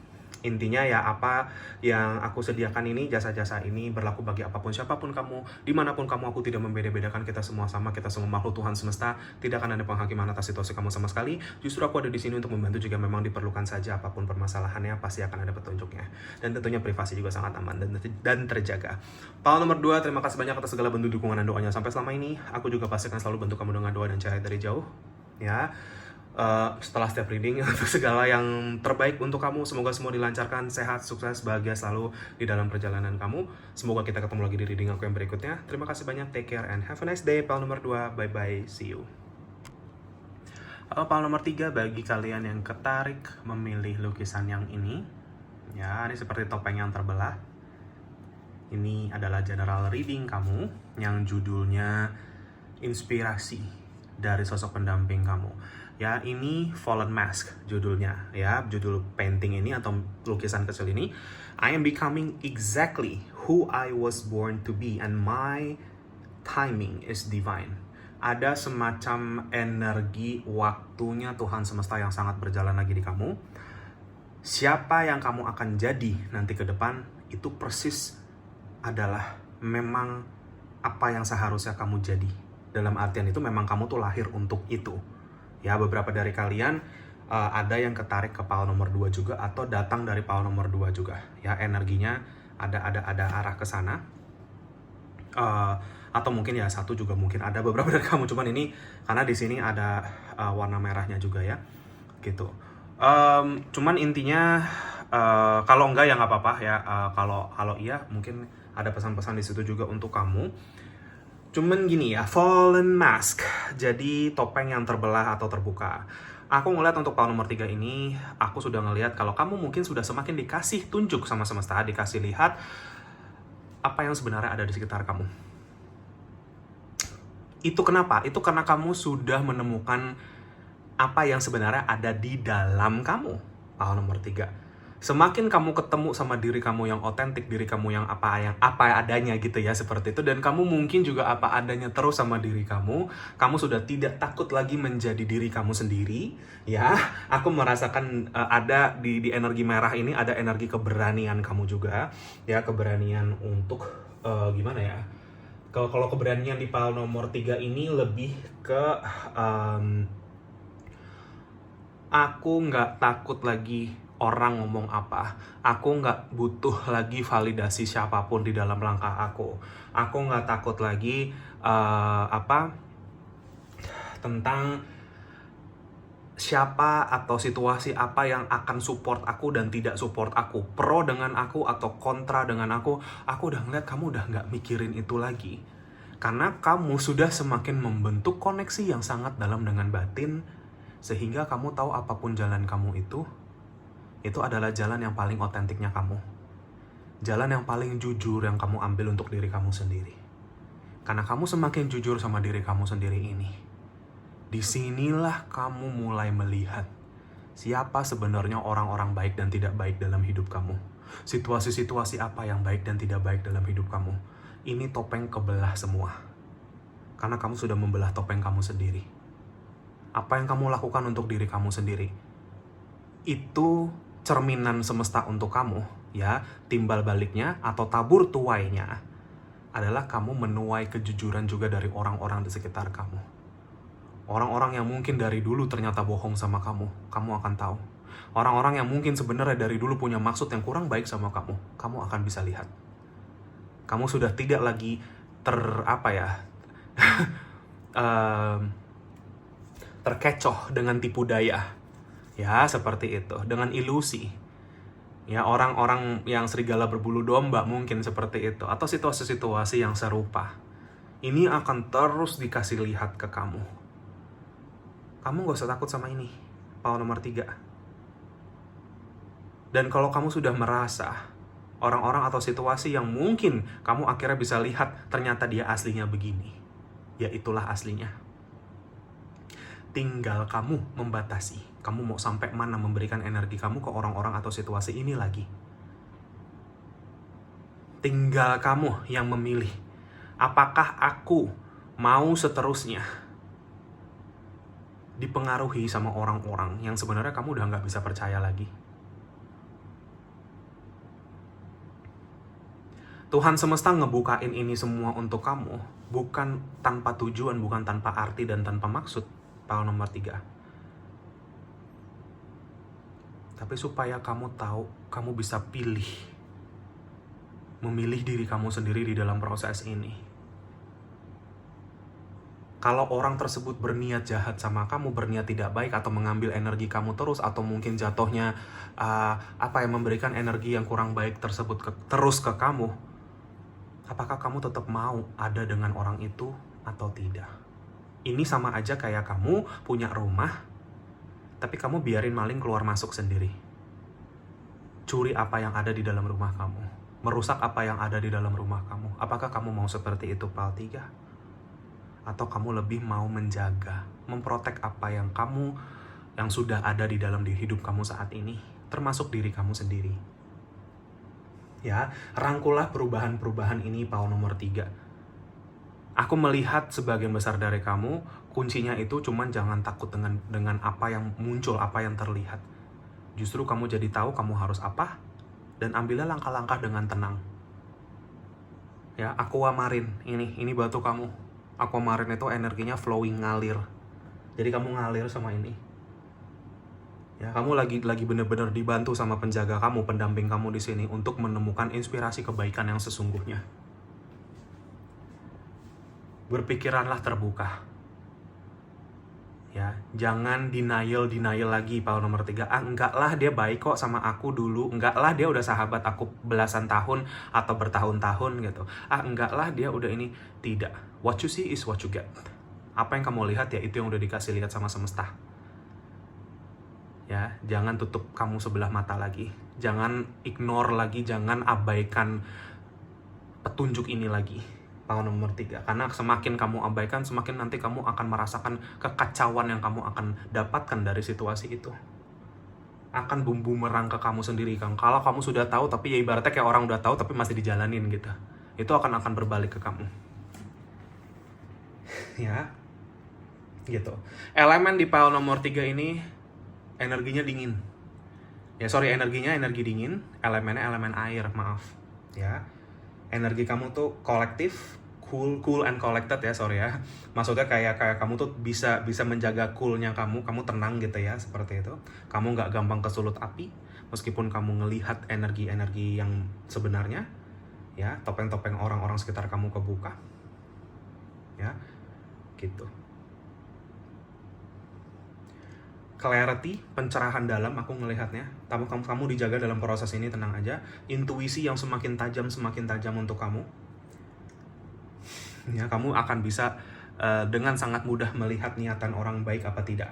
Intinya ya, apa yang aku sediakan ini, jasa-jasa ini berlaku bagi apapun, siapapun kamu, dimanapun kamu. Aku tidak membeda-bedakan, kita semua sama, kita semua makhluk Tuhan semesta. Tidak akan ada penghakiman atas situasi kamu sama sekali. Justru aku ada di sini untuk membantu jika memang diperlukan saja. Apapun permasalahannya, pasti akan ada petunjuknya. Dan tentunya privasi juga sangat aman dan terjaga. Paul nomor 2, terima kasih banyak atas segala bentuk dukungan dan doanya sampai selama ini. Aku juga pasti akan selalu bantu kamu dengan doa dan cahaya dari jauh, ya. Setelah setiap reading, untuk segala yang terbaik untuk kamu. Semoga semua dilancarkan, sehat, sukses, bahagia selalu di dalam perjalanan kamu. Semoga kita ketemu lagi di reading aku yang berikutnya. Terima kasih banyak, take care and have a nice day. Pal nomor 2, bye bye, see you. Pal nomor 3, bagi kalian yang ketarik memilih lukisan yang ini, ya, ini seperti topeng yang terbelah. Ini adalah general reading kamu yang judulnya inspirasi dari sosok pendamping kamu. Ya, ini Fallen Mask judulnya, ya, judul painting ini atau lukisan kecil ini. I am becoming exactly who I was born to be and my timing is divine. Ada semacam energi waktunya Tuhan semesta yang sangat berjalan lagi di kamu. Siapa yang kamu akan jadi nanti ke depan, itu persis adalah memang apa yang seharusnya kamu jadi. Dalam artian itu memang kamu tuh lahir untuk itu. Ya, beberapa dari kalian ada yang ketarik ke Paul nomor 2 juga, atau datang dari Paul nomor 2 juga. Ya, energinya ada arah ke sana. Atau mungkin ya satu juga mungkin ada beberapa dari kamu, cuman ini karena di sini ada warna merahnya juga, ya. Gitu. Cuman intinya kalau enggak ya nggak apa-apa, ya. Kalau iya mungkin ada pesan-pesan di situ juga untuk kamu. Cuman gini ya, Fallen Mask, jadi topeng yang terbelah atau terbuka. Aku ngeliat untuk Paul nomor 3 ini, aku sudah ngelihat kalau kamu mungkin sudah semakin dikasih tunjuk sama semesta, dikasih lihat apa yang sebenarnya ada di sekitar kamu. Itu kenapa? Itu karena kamu sudah menemukan apa yang sebenarnya ada di dalam kamu. Paul nomor 3. Semakin kamu ketemu sama diri kamu yang otentik, diri kamu yang apa adanya gitu ya, seperti itu, dan kamu mungkin juga apa adanya terus sama diri kamu sudah tidak takut lagi menjadi diri kamu sendiri, ya. Aku merasakan ada di energi merah ini ada energi keberanian kamu juga, ya, keberanian untuk gimana ya? Kalau keberanian di Paul nomor 3 ini lebih ke aku nggak takut lagi orang ngomong apa. Aku nggak butuh lagi validasi siapapun di dalam langkah aku. Aku nggak takut lagi tentang siapa atau situasi apa yang akan support aku dan tidak support aku, pro dengan aku atau kontra dengan aku. Aku udah ngeliat kamu udah nggak mikirin itu lagi, karena kamu sudah semakin membentuk koneksi yang sangat dalam dengan batin, sehingga kamu tahu apapun jalan kamu itu adalah jalan yang paling otentiknya kamu. Jalan yang paling jujur yang kamu ambil untuk diri kamu sendiri. Karena kamu semakin jujur sama diri kamu sendiri ini, disinilah kamu mulai melihat siapa sebenarnya orang-orang baik dan tidak baik dalam hidup kamu. Situasi-situasi apa yang baik dan tidak baik dalam hidup kamu. Ini topeng kebelah semua. Karena kamu sudah membelah topeng kamu sendiri. Apa yang kamu lakukan untuk diri kamu sendiri, itu cerminan semesta untuk kamu, ya. Timbal baliknya atau tabur tuainya adalah kamu menuai kejujuran juga dari orang-orang di sekitar kamu. Orang-orang yang mungkin dari dulu ternyata bohong sama kamu akan tahu. Orang-orang yang mungkin sebenarnya dari dulu punya maksud yang kurang baik sama kamu akan bisa lihat. Kamu sudah tidak lagi terkecoh dengan tipu daya. Ya, seperti itu. Dengan ilusi. Ya, orang-orang yang serigala berbulu domba mungkin seperti itu. Atau situasi-situasi yang serupa. Ini akan terus dikasih lihat ke kamu. Kamu gak usah takut sama ini, power nomor 3. Dan kalau kamu sudah merasa orang-orang atau situasi yang mungkin kamu akhirnya bisa lihat ternyata dia aslinya begini, ya itulah aslinya. Tinggal kamu membatasi, kamu mau sampai mana memberikan energi kamu ke orang-orang atau situasi ini lagi. Tinggal kamu yang memilih, apakah aku mau seterusnya dipengaruhi sama orang-orang yang sebenarnya kamu udah nggak bisa percaya lagi. Tuhan semesta ngebukain ini semua untuk kamu, bukan tanpa tujuan, bukan tanpa arti dan tanpa maksud, power nomor 3. Tapi supaya kamu tahu, kamu bisa memilih diri kamu sendiri di dalam proses ini. Kalau orang tersebut berniat jahat sama kamu, berniat tidak baik, atau mengambil energi kamu terus, atau mungkin jatuhnya memberikan energi yang kurang baik tersebut terus ke kamu, apakah kamu tetap mau ada dengan orang itu atau tidak? Ini sama aja kayak kamu punya rumah, tapi kamu biarin maling keluar masuk sendiri. Curi apa yang ada di dalam rumah kamu, merusak apa yang ada di dalam rumah kamu. Apakah kamu mau seperti itu, PAL 3? Atau kamu lebih mau menjaga, memprotek apa yang sudah ada di dalam hidup kamu saat ini, termasuk diri kamu sendiri. Ya, rangkulah perubahan-perubahan ini, power nomor 3. Aku melihat sebagian besar dari kamu, kuncinya itu cuman jangan takut dengan apa yang muncul, apa yang terlihat. Justru kamu jadi tahu kamu harus apa, dan ambillah langkah-langkah dengan tenang. Ya, aquamarine, ini batu kamu. Aquamarine itu energinya flowing, ngalir. Jadi kamu ngalir sama ini. Ya, kamu lagi benar-benar dibantu sama penjaga kamu, pendamping kamu di sini untuk menemukan inspirasi kebaikan yang sesungguhnya. Berpikiranlah terbuka. Ya, jangan denial lagi, power nomor 3. Enggak lah, dia baik kok sama aku dulu. Enggak lah, dia udah sahabat aku belasan tahun atau bertahun-tahun gitu. Enggak lah, dia udah ini. Tidak. What you see is what you get. Apa yang kamu lihat ya itu yang udah dikasih lihat sama semesta. Ya, jangan tutup kamu sebelah mata lagi. Jangan ignore lagi, jangan abaikan petunjuk ini lagi, power nomor 3. Karena semakin kamu abaikan, semakin nanti kamu akan merasakan kekacauan yang kamu akan dapatkan dari situasi itu. Akan bumerang ke kamu sendiri, Kang. Kalau kamu sudah tahu, tapi ya ibaratnya kayak orang udah tahu tapi masih dijalanin gitu. Itu akan berbalik ke kamu. Ya, gitu. Elemen di power nomor 3 ini energinya dingin. Energinya energi dingin, elemennya elemen air, maaf. Ya. Energi kamu tuh kolektif, cool and collected ya, Maksudnya kayak kamu tuh bisa menjaga coolnya kamu tenang gitu ya, seperti itu. Kamu nggak gampang kesulut api, meskipun kamu ngelihat energi-energi yang sebenarnya, ya, topeng-topeng orang-orang sekitar kamu kebuka. Ya. Gitu. Clarity, pencerahan dalam, aku ngelihatnya. Kamu dijaga dalam proses ini, tenang aja. Intuisi yang semakin tajam untuk kamu. Ya, kamu akan bisa dengan sangat mudah melihat niatan orang baik apa tidak.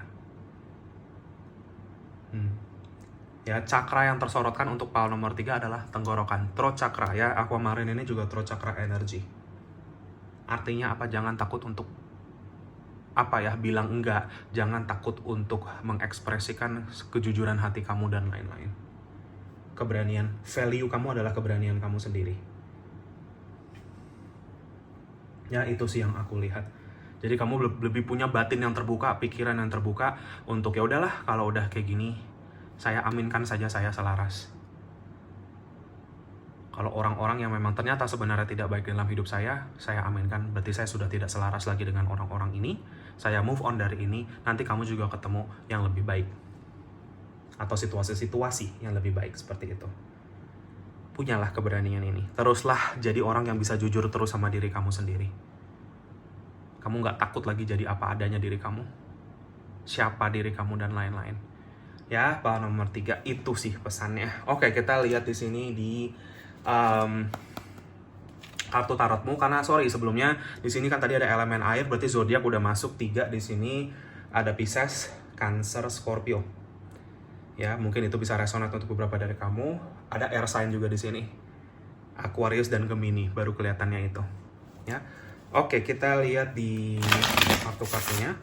Ya, cakra yang tersorotkan untuk power nomor 3 adalah tenggorokan, throat chakra ya. Aquamarine ini juga throat chakra energy. Artinya apa? Jangan takut untuk bilang enggak. Jangan takut untuk mengekspresikan kejujuran hati kamu dan lain-lain. Keberanian, value kamu adalah keberanian kamu sendiri. Ya, itu sih yang aku lihat. Jadi kamu lebih punya batin yang terbuka, pikiran yang terbuka untuk ya udahlah, kalau udah kayak gini, saya aminkan saja, saya selaras. Kalau orang-orang yang memang ternyata sebenarnya tidak baik dalam hidup saya aminkan. Berarti saya sudah tidak selaras lagi dengan orang-orang ini. Saya move on dari ini. Nanti kamu juga ketemu yang lebih baik. Atau situasi-situasi yang lebih baik seperti itu. Punyalah keberanian ini. Teruslah jadi orang yang bisa jujur terus sama diri kamu sendiri. Kamu nggak takut lagi jadi apa adanya diri kamu. Siapa diri kamu dan lain-lain. Ya, power nomor 3 itu sih pesannya. Oke, kita lihat di sini di kartu tarotmu, karena sebelumnya di sini kan tadi ada elemen air, berarti zodiak udah masuk 3 di sini. ada Pisces, Cancer, Scorpio. Ya, mungkin itu bisa resonate untuk beberapa dari kamu. Ada air sign juga di sini. Aquarius dan Gemini, baru kelihatannya itu. Ya. Oke, kita lihat di kartu-kartunya.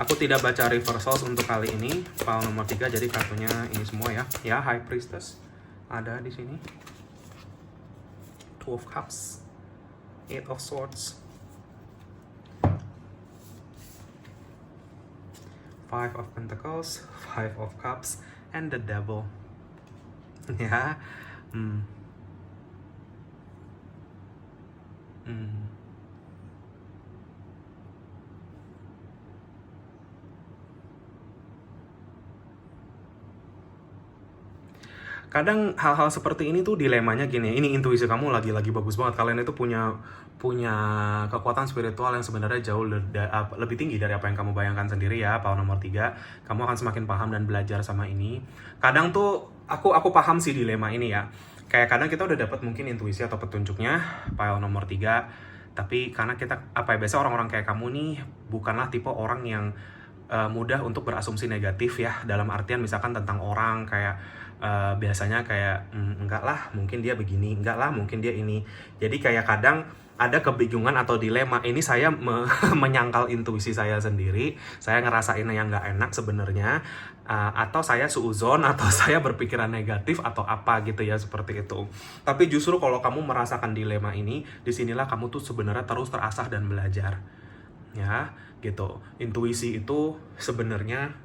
Aku tidak baca reversals untuk kali ini, pile nomor 3, jadi kartunya ini semua ya. Ya, High Priestess ada di sini. Two of Cups, Eight of Swords, Five of Pentacles, Five of Cups, and the Devil. Ya, kadang hal-hal seperti ini tuh dilemanya gini, ini intuisi kamu lagi-lagi bagus banget. Kalian itu punya kekuatan spiritual yang sebenarnya jauh lebih tinggi dari apa yang kamu bayangkan sendiri ya, pile nomor 3. Kamu akan semakin paham dan belajar sama ini. Kadang tuh aku paham sih dilema ini ya. Kayak kadang kita udah dapat mungkin intuisi atau petunjuknya, pile nomor 3. Tapi karena kita, biasa orang-orang kayak kamu nih bukanlah tipe orang yang mudah untuk berasumsi negatif ya. Dalam artian misalkan tentang orang kayak biasanya kayak enggak lah mungkin dia begini, enggak lah mungkin dia ini. Jadi kayak kadang ada kebingungan atau dilema, ini saya menyangkal intuisi saya sendiri, saya ngerasain yang nggak enak sebenarnya, atau saya suuzon, atau saya berpikiran negatif atau apa gitu ya, seperti itu. Tapi justru kalau kamu merasakan dilema ini, disinilah kamu tuh sebenarnya terus terasah dan belajar ya gitu. Intuisi itu sebenarnya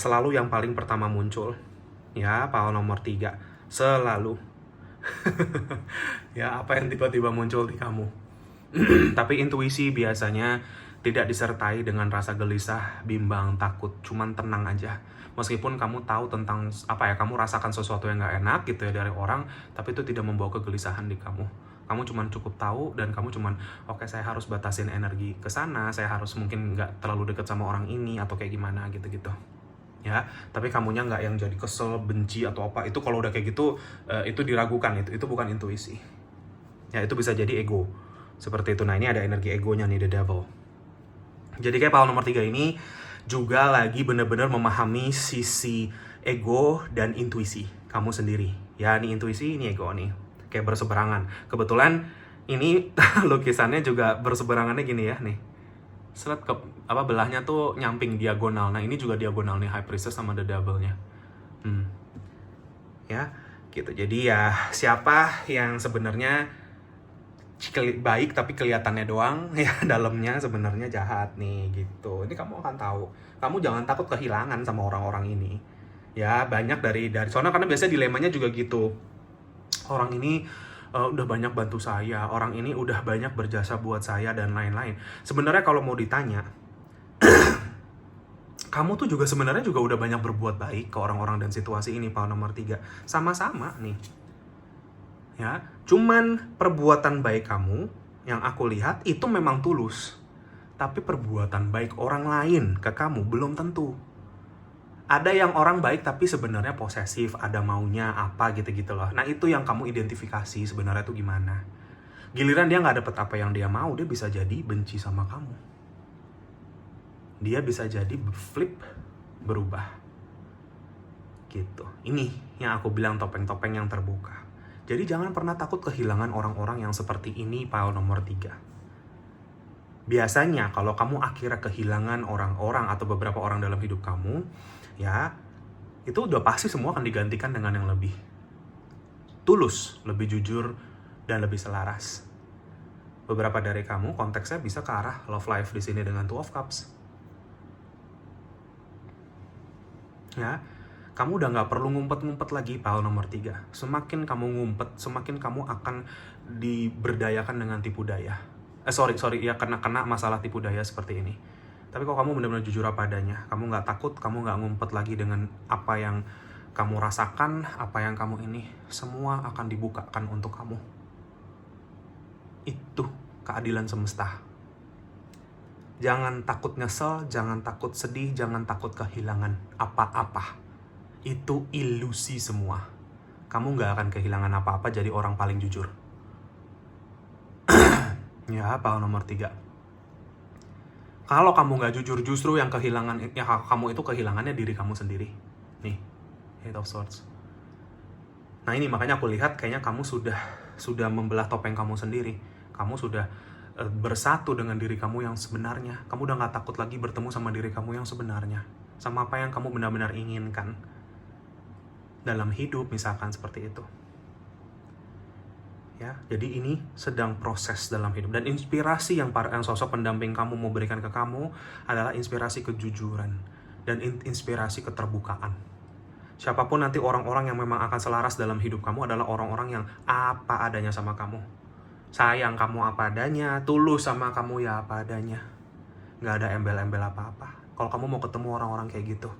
selalu yang paling pertama muncul ya, pile nomor 3 selalu. Ya, apa yang tiba-tiba muncul di kamu. Tapi intuisi biasanya tidak disertai dengan rasa gelisah, bimbang, takut, cuman tenang aja. Meskipun kamu tahu tentang kamu rasakan sesuatu yang gak enak gitu ya dari orang, tapi itu tidak membawa kegelisahan di kamu. Kamu cuman cukup tahu dan kamu cuman oke, saya harus batasin energi ke sana, saya harus mungkin nggak terlalu deket sama orang ini atau kayak gimana gitu-gitu. Ya, tapi kamunya nggak yang jadi kesel, benci atau apa. Itu kalau udah kayak gitu itu diragukan, itu bukan intuisi. Ya, itu bisa jadi ego. Seperti itu. Nah, ini ada energi egonya nih, the devil. Jadi kayak pile nomor 3 ini juga lagi bener-bener memahami sisi ego dan intuisi kamu sendiri. Ya, ini intuisi, ini ego nih. Kayak berseberangan. Kebetulan ini lukisannya juga berseberangannya gini ya, nih. Belahnya tuh nyamping diagonal. Nah, ini juga diagonal nih, High Priestess sama the Devil-nya. Ya, gitu. Jadi ya, siapa yang sebenarnya baik tapi kelihatannya doang ya, dalamnya sebenarnya jahat nih gitu. Ini kamu akan tahu. Kamu jangan takut kehilangan sama orang-orang ini. Ya, banyak dari soalnya karena biasanya dilemanya juga gitu. Orang ini udah banyak bantu saya, orang ini udah banyak berjasa buat saya dan lain-lain. Sebenarnya kalau mau ditanya, kamu tuh juga sebenarnya juga udah banyak berbuat baik ke orang-orang dan situasi ini, pile nomor 3. Sama-sama nih. Ya, cuman perbuatan baik kamu yang aku lihat itu memang tulus. Tapi perbuatan baik orang lain ke kamu belum tentu. Ada yang orang baik tapi sebenarnya posesif, ada maunya apa gitu-gitu loh. Nah, itu yang kamu identifikasi sebenarnya tuh gimana. Giliran dia nggak dapet apa yang dia mau, dia bisa jadi benci sama kamu. Dia bisa jadi flip, berubah. Gitu. Ini yang aku bilang topeng-topeng yang terbuka. Jadi jangan pernah takut kehilangan orang-orang yang seperti ini, pile nomor 3. Biasanya kalau kamu akhirnya kehilangan orang-orang atau beberapa orang dalam hidup kamu, ya, itu udah pasti semua akan digantikan dengan yang lebih tulus, lebih jujur, dan lebih selaras. Beberapa dari kamu konteksnya bisa ke arah love life di sini dengan Two of Cups. Ya, kamu udah nggak perlu ngumpet-ngumpet lagi, pile nomor 3. Semakin kamu ngumpet, semakin kamu akan diberdayakan dengan tipu daya. Kena masalah tipu daya seperti ini. Tapi kalau kamu benar-benar jujur apa adanya, kamu nggak takut, kamu nggak ngumpet lagi dengan apa yang kamu rasakan, apa yang kamu ini, semua akan dibukakan untuk kamu. Itu keadilan semesta. Jangan takut nyesel, jangan takut sedih, jangan takut kehilangan apa-apa. Itu ilusi semua. Kamu nggak akan kehilangan apa-apa jadi orang paling jujur. Ya, Paul nomor 3. Kalau kamu nggak jujur, justru yang kehilangan, ya kamu itu kehilangannya diri kamu sendiri. Nih, Eight of Swords. Nah ini makanya aku lihat kayaknya kamu sudah membelah topeng kamu sendiri. Kamu sudah bersatu dengan diri kamu yang sebenarnya. Kamu udah gak takut lagi bertemu sama diri kamu yang sebenarnya. Sama apa yang kamu benar-benar inginkan dalam hidup, misalkan seperti itu. Ya, jadi ini sedang proses dalam hidup. Dan inspirasi yang sosok pendamping kamu mau berikan ke kamu adalah inspirasi kejujuran dan inspirasi keterbukaan. Siapapun nanti orang-orang yang memang akan selaras dalam hidup kamu adalah orang-orang yang apa adanya sama kamu. Sayang kamu apa adanya, tulus sama kamu ya apa adanya. Gak ada embel-embel apa-apa. Kalau kamu mau ketemu orang-orang kayak gitu,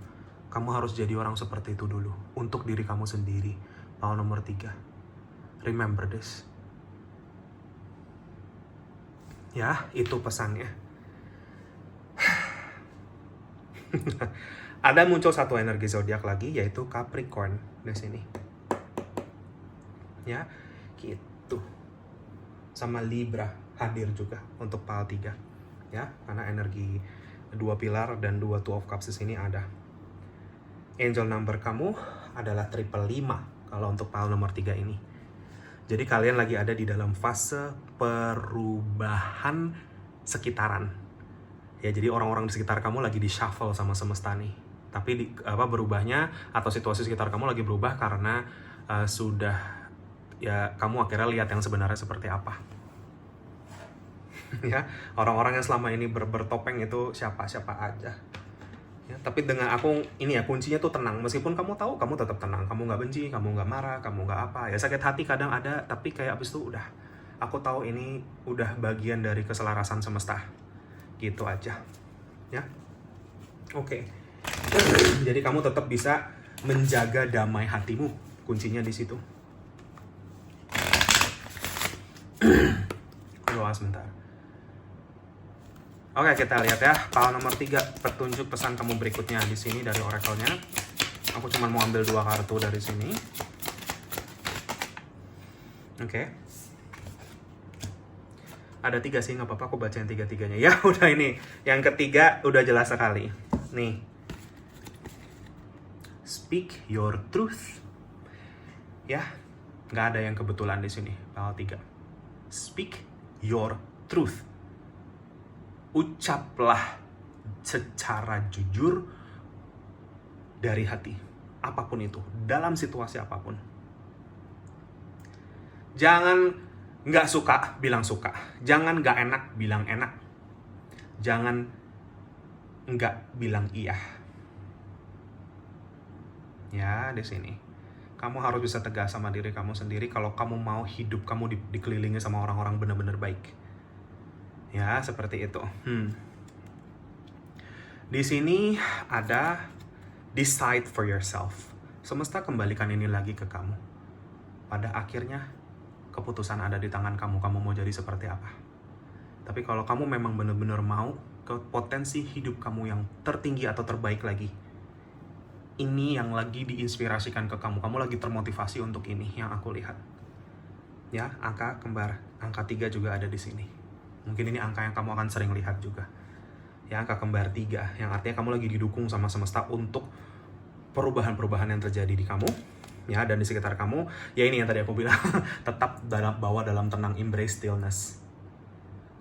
kamu harus jadi orang seperti itu dulu. Untuk diri kamu sendiri. Paul nomor 3. Remember this. Ya, itu pesannya. Ada muncul satu energi zodiak lagi, yaitu Capricorn di sini. Ya, gitu. Sama Libra hadir juga untuk Paul 3. Ya, karena energi 2 pilar dan 2 Two of Cups di sini ada. Angel number kamu adalah 555 kalau untuk Paul nomor 3 ini. Jadi kalian lagi ada di dalam fase perubahan sekitaran. Ya, jadi orang-orang di sekitar kamu lagi di shuffle sama semesta nih. Tapi berubahnya atau situasi sekitar kamu lagi berubah karena sudah ya kamu akhirnya lihat yang sebenarnya seperti apa. Ya, orang-orang yang selama ini bertopeng itu siapa-siapa aja. Ya, tapi dengan aku ini ya kuncinya tuh tenang. Meskipun kamu tahu kamu tetap tenang. Kamu nggak benci, kamu nggak marah, kamu nggak apa. Ya sakit hati kadang ada, tapi kayak abis itu udah. Aku tahu ini udah bagian dari keselarasan semesta. Gitu aja. Ya. Oke. Jadi kamu tetap bisa menjaga damai hatimu. Kuncinya di situ. Doa sebentar. Oke, kita lihat ya. Paul nomor 3, petunjuk pesan kamu berikutnya di sini dari oracle-nya. Aku cuma mau ambil 2 kartu dari sini. Oke. Ada 3 sih, nggak apa-apa aku baca yang 3-3-nya. Ya, udah ini. Yang ketiga udah jelas sekali. Nih. Speak your truth. Ya, nggak ada yang kebetulan di sini. Paul 3. Speak your truth. Ucaplah secara jujur dari hati. Apapun itu, dalam situasi apapun. Jangan nggak suka, bilang suka. Jangan nggak enak, bilang enak. Jangan nggak bilang iya. Ya, di sini. Kamu harus bisa tegas sama diri kamu sendiri kalau kamu mau hidup kamu dikelilingi sama orang-orang benar-benar baik. Ya, seperti itu. Di sini ada decide for yourself. Semesta kembalikan ini lagi ke kamu. Pada akhirnya, keputusan ada di tangan kamu. Kamu mau jadi seperti apa. Tapi kalau kamu memang benar-benar mau ke potensi hidup kamu yang tertinggi atau terbaik lagi, ini yang lagi diinspirasikan ke kamu. Kamu lagi termotivasi untuk ini yang aku lihat. Ya, angka kembar. Angka 3 juga ada di sini. Mungkin ini angka yang kamu akan sering lihat juga. Ya, angka kembar 3. Yang artinya kamu lagi didukung sama semesta untuk perubahan-perubahan yang terjadi di kamu. Ya, dan di sekitar kamu. Ya ini yang tadi aku bilang. Tetap bawa dalam tenang, embrace stillness.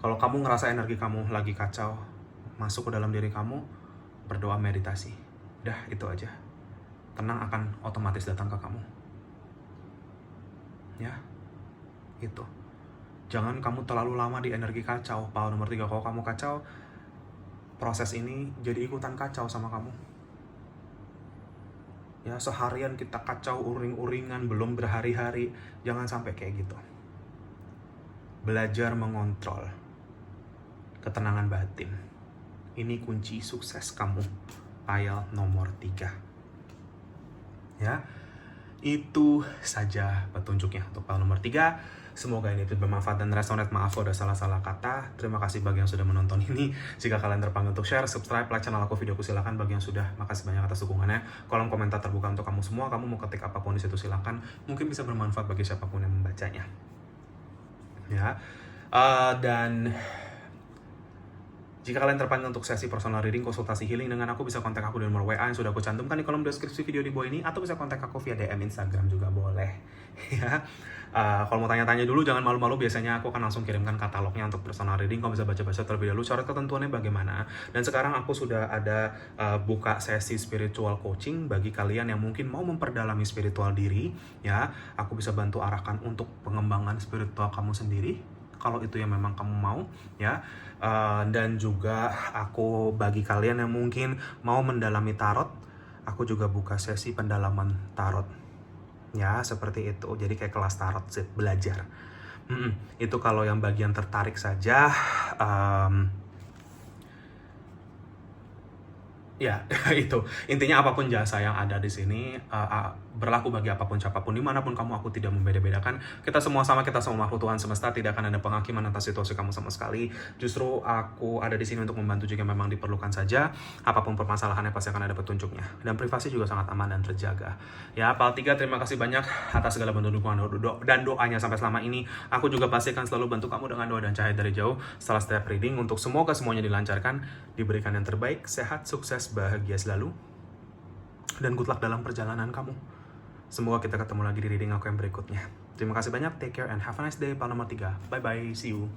Kalau kamu ngerasa energi kamu lagi kacau, masuk ke dalam diri kamu, berdoa meditasi. Udah, itu aja. Tenang akan otomatis datang ke kamu. Ya, itu. Jangan kamu terlalu lama di energi kacau. Paul nomor 3, kalau kamu kacau, proses ini jadi ikutan kacau sama kamu. Ya, seharian kita kacau uring-uringan, belum berhari-hari. Jangan sampai kayak gitu. Belajar mengontrol ketenangan batin. Ini kunci sukses kamu. Paul nomor 3. Ya, itu saja petunjuknya untuk Paul nomor 3. Semoga ini bermanfaat dan resonate. Maaf kalau ada salah-salah kata. Terima kasih bagi yang sudah menonton ini. Jika kalian terpanggil untuk share, subscribe, like channel aku, videoku, silakan. Bagi yang sudah, makasih banyak atas dukungannya. Kolom komentar terbuka untuk kamu semua. Kamu mau ketik apapun di situ silakan. Mungkin bisa bermanfaat bagi siapapun yang membacanya. Ya, dan jika kalian terpanggil untuk sesi personal reading, konsultasi healing dengan aku, bisa kontak aku di nomor WA yang sudah aku cantumkan di kolom deskripsi video di bawah ini, atau bisa kontak aku via DM Instagram juga boleh. Ya, kalau mau tanya-tanya dulu jangan malu-malu, biasanya aku akan langsung kirimkan katalognya untuk personal reading. Kamu bisa baca-baca terlebih dahulu syarat ketentuannya bagaimana. Dan sekarang aku sudah ada buka sesi spiritual coaching bagi kalian yang mungkin mau memperdalami spiritual diri. Ya, aku bisa bantu arahkan untuk pengembangan spiritual kamu sendiri, kalau itu yang memang kamu mau, ya. Dan juga aku bagi kalian yang mungkin mau mendalami tarot, aku juga buka sesi pendalaman tarot, ya, seperti itu. Jadi kayak kelas tarot belajar. Itu kalau yang bagian tertarik saja. Ya, itu intinya. Apapun jasa yang ada di sini berlaku bagi apapun siapapun, dimanapun kamu. Aku tidak membeda-bedakan. Kita semua sama, kita semua makhluk Tuhan semesta. Tidak akan ada penghakiman atas situasi kamu sama sekali. Justru aku ada di sini untuk membantu jika memang diperlukan saja. Apapun permasalahannya pasti akan ada petunjuknya. Dan privasi juga sangat aman dan terjaga. Ya, Pal 3, terima kasih banyak atas segala bentuk dukungan dan doanya sampai selama ini. Aku juga pastikan selalu bantu kamu dengan doa dan cahaya dari jauh setelah setiap reading, untuk semoga semuanya dilancarkan, diberikan yang terbaik, sehat, sukses, bahagia selalu, dan good luck dalam perjalanan kamu. Semoga kita ketemu lagi di reading aku yang berikutnya. Terima kasih banyak, take care and have a nice day. Pal nomor 3, bye bye, see you.